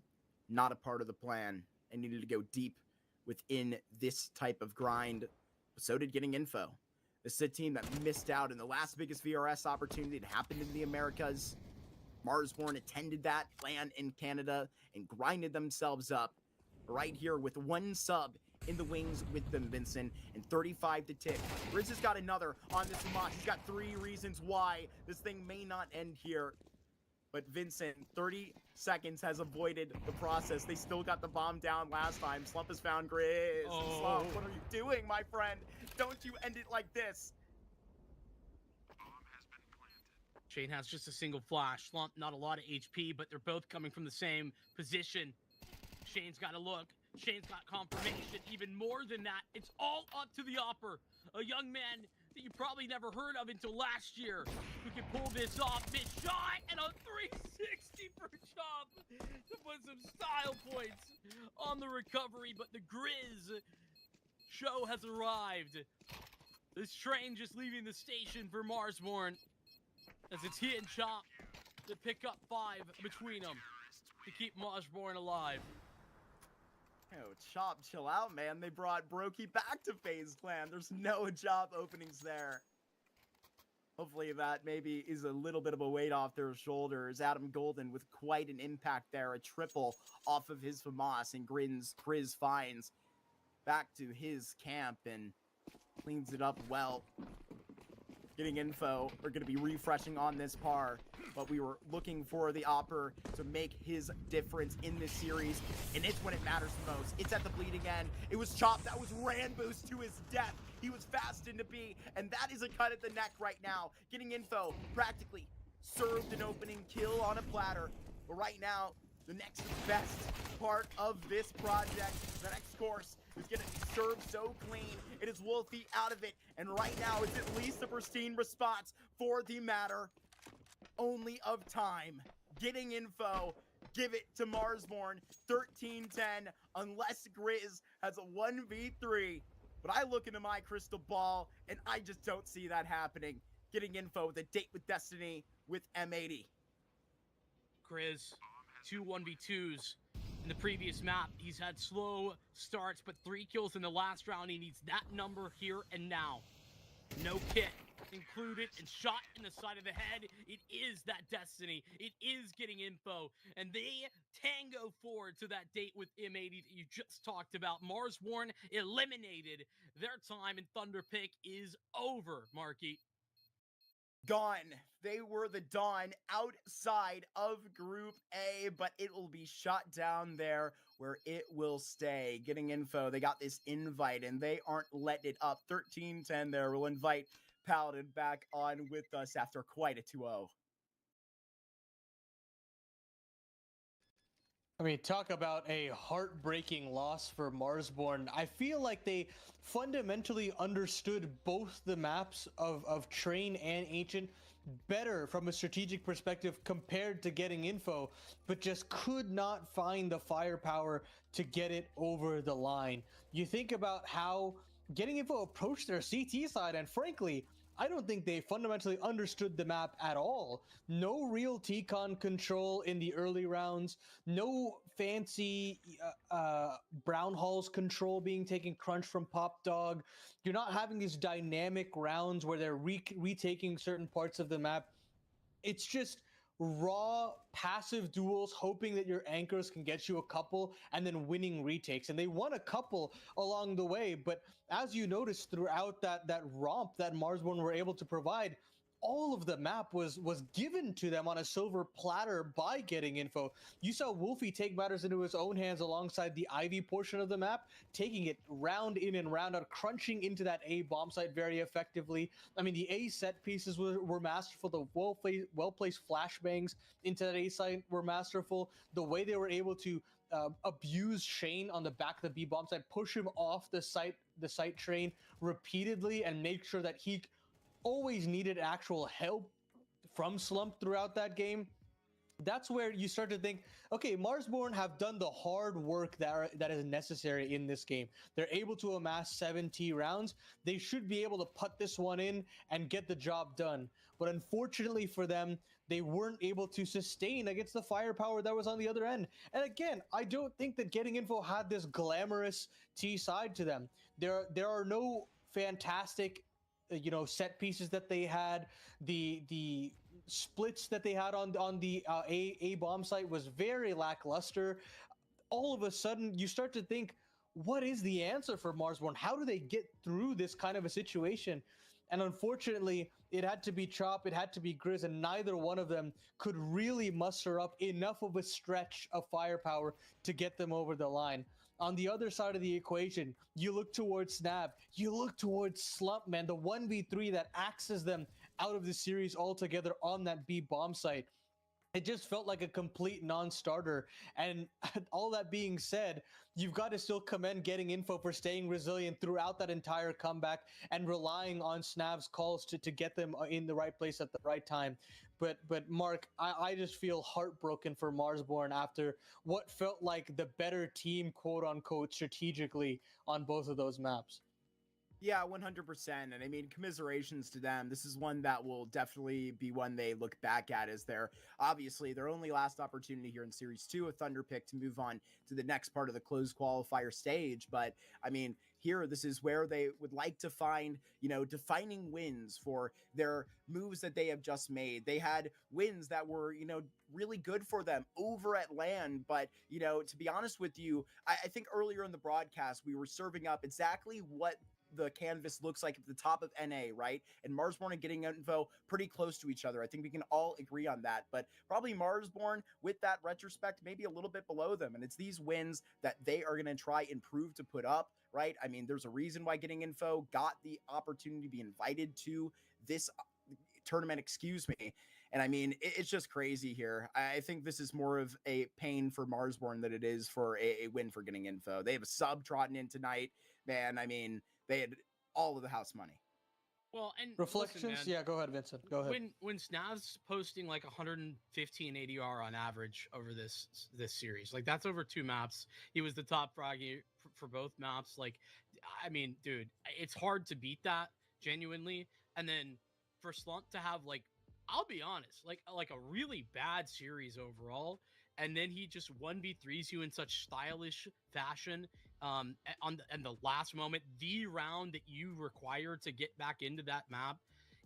not a part of the plan and needed to go deep within this type of grind. But so did getting info. This is a team that missed out in the last biggest VRS opportunity that happened in the Americas. Marsborne attended that plan in Canada and grinded themselves up right here with one sub in the wings with them, Vincent, and 35 to tick. Grizz has got another on this match. He's got 3 reasons why this thing may not end here. But Vincent, 30 seconds has avoided the process. They still got the bomb down last time. Slump has found Grizz. Oh. Slump, what are you doing, my friend? Don't you end it like this. Shane has just a single flash. Slump, not a lot of HP, but they're both coming from the same position. Shane's got a look. Shane's got confirmation. Even more than that, it's all up to the Opper. A young man that you probably never heard of until last year who can pull this off. Mid shot and a 360 for Chop to put some style points on the recovery. But the Grizz show has arrived. This train just leaving the station for Marsborne as it's he and Chop to pick up 5 between them to keep Marsborne alive. Oh, Chop, chill out, man. They brought Brokey back to FaZe Clan. There's no job openings there. Hopefully that maybe is a little bit of a weight off their shoulders. Adam Golden with quite an impact there. A triple off of his FAMAS, and Grizz finds back to his camp and cleans it up well. Getting info, we're going to be refreshing on this par, but we were looking for the Opper to make his difference in this series, and it's when it matters the most. It's at the bleeding end. It was Chop that was ran boost to his death. He was fast into B, and that is a cut at the neck right now. Getting info, practically served an opening kill on a platter, but right now, the next best part of this project, the next course, is going to be served so clean. It is Wolfie out of it, and right now it's at least a pristine response for the matter only of time. Getting info, give it to Marsborne, 13-10, unless Grizz has a 1v3. But I look into my crystal ball, and I just don't see that happening. Getting info with a date with Destiny with M80. Grizz, 2 1v2s. In the previous map, he's had slow starts, but 3 kills in the last round. He needs that number here and now. No kit included and shot in the side of the head. It is that destiny. It is getting info. And they tango forward to that date with M80 that you just talked about. Marsborne eliminated. Their time in Thunderpick is over, Marky. Gone. They were the Dawn outside of Group A, but it will be shot down there where it will stay. Getting info, they got this invite, and they aren't letting it up. 13-10 there. We'll invite Paladin back on with us after quite a 2-0. I mean, talk about a heartbreaking loss for Marsborne. I feel like they fundamentally understood both the maps of Train and Ancient better from a strategic perspective compared to Getting Info, but just could not find the firepower to get it over the line. You think about how Getting Info approached their CT side, and frankly, I don't think they fundamentally understood the map at all. No real T-Con control in the early rounds. No fancy Brown Halls control being taken crunch from Pop Dog. You're not having these dynamic rounds where they're retaking certain parts of the map. It's just raw passive duels, hoping that your anchors can get you a couple and then winning retakes. And they won a couple along the way, but as you noticed throughout that romp that Marsborne were able to provide, all of the map was given to them on a silver platter by Getting Info. You saw Wolfie take matters into his own hands alongside the Ivy portion of the map, taking it round in and round out, crunching into that A bomb site very effectively. I mean, the A set pieces were masterful. The well-placed flashbangs into that A site were masterful. The way they were able to abuse Shane on the back of the B bomb site, push him off the site train repeatedly, and make sure that he always needed actual help from Slump throughout that game. That's where you start to think, okay, Marsborne have done the hard work that is necessary in this game. They're able to amass 70 rounds. They should be able to put this one in and get the job done. But unfortunately for them, they weren't able to sustain against the firepower that was on the other end. And again, I don't think that Getting Info had this glamorous T side to them. There are no fantastic set pieces that they had. The splits that they had on the A bomb site was very lackluster. All of a sudden, you start to think, what is the answer for Marsborne? How do they get through this kind of a situation? And unfortunately, it had to be Chop, it had to be Grizz, and neither one of them could really muster up enough of a stretch of firepower to get them over the line. On the other side of the equation, you look towards Snab, you look towards Slump, man, the 1v3 that axes them out of the series altogether on that B bomb site. It just felt like a complete non-starter. And all that being said, you've got to still commend Getting Info for staying resilient throughout that entire comeback and relying on Snav's calls to get them in the right place at the right time. But Mark, I just feel heartbroken for Marsborne after what felt like the better team, quote unquote, strategically on both of those maps. Yeah, 100%. And I mean, commiserations to them. This is one that will definitely be one they look back at as their only last opportunity here in Series 2 of Thunderpick to move on to the next part of the closed qualifier stage. But I mean, here, this is where they would like to find, defining wins for their moves that they have just made. They had wins that were, really good for them over at LAN. But, to be honest with you, I think earlier in the broadcast, we were serving up exactly what the canvas looks like at the top of NA, right? And Marsborne and Getting Info pretty close to each other. I think we can all agree on that, but probably Marsborne with that retrospect, maybe a little bit below them. And it's these wins that they are going to try and prove to put up, right? I mean, there's a reason why Getting Info got the opportunity to be invited to this tournament, And I mean, it's just crazy here. I think this is more of a pain for Marsborne than it is for a win for Getting Info. They have a sub trotting in tonight, man. I mean, they had all of the house money. Well, and Reflections? listen, man, Yeah, go ahead, Vincent. Go ahead. When Snav's posting like 115 ADR on average over this series, like that's over 2 maps. He was the top fraggy for both maps. Like, I mean, dude, it's hard to beat that genuinely. And then for Slump to have like, I'll be honest, like a really bad series overall, and then he just 1v3s you in such stylish fashion on the last moment, the round that you require to get back into that map.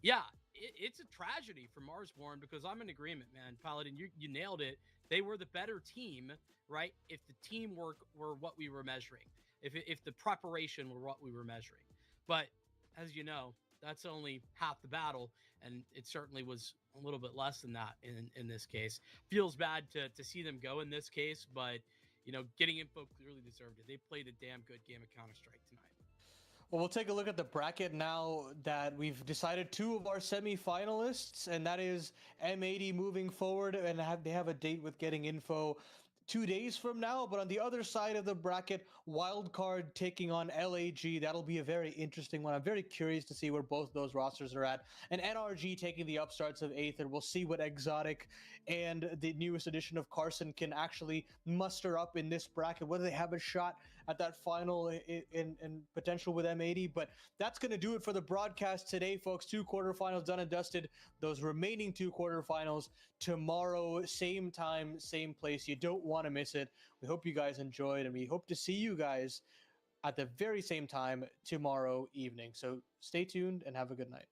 Yeah, it's a tragedy for Marsborne because I'm in agreement, man. Paladin, you nailed it. They were the better team, right? If the teamwork were what we were measuring, if the preparation were what we were measuring. But as you know, that's only half the battle, and it certainly was a little bit less than that in this case. Feels bad to see them go in this case, but getting info clearly deserved it. They played a damn good game of Counter Strike tonight. Well, we'll take a look at the bracket now that we've decided two of our semi-finalists, and that is M80 moving forward, and they have a date with getting info 2 days from now. But on the other side of the bracket, Wildcard taking on LAG. That'll be a very interesting one. I'm very curious to see where both those rosters are at. And NRG taking the upstarts of Aether. We'll see what Exotic and the newest edition of Carson can actually muster up in this bracket, whether they have a shot at that final in potential with M80. But that's going to do it for the broadcast today, folks. 2 quarterfinals done and dusted. Those remaining 2 quarterfinals tomorrow, same time, same place. You don't want to miss it. We hope you guys enjoyed, and we hope to see you guys at the very same time tomorrow evening. So stay tuned and have a good night.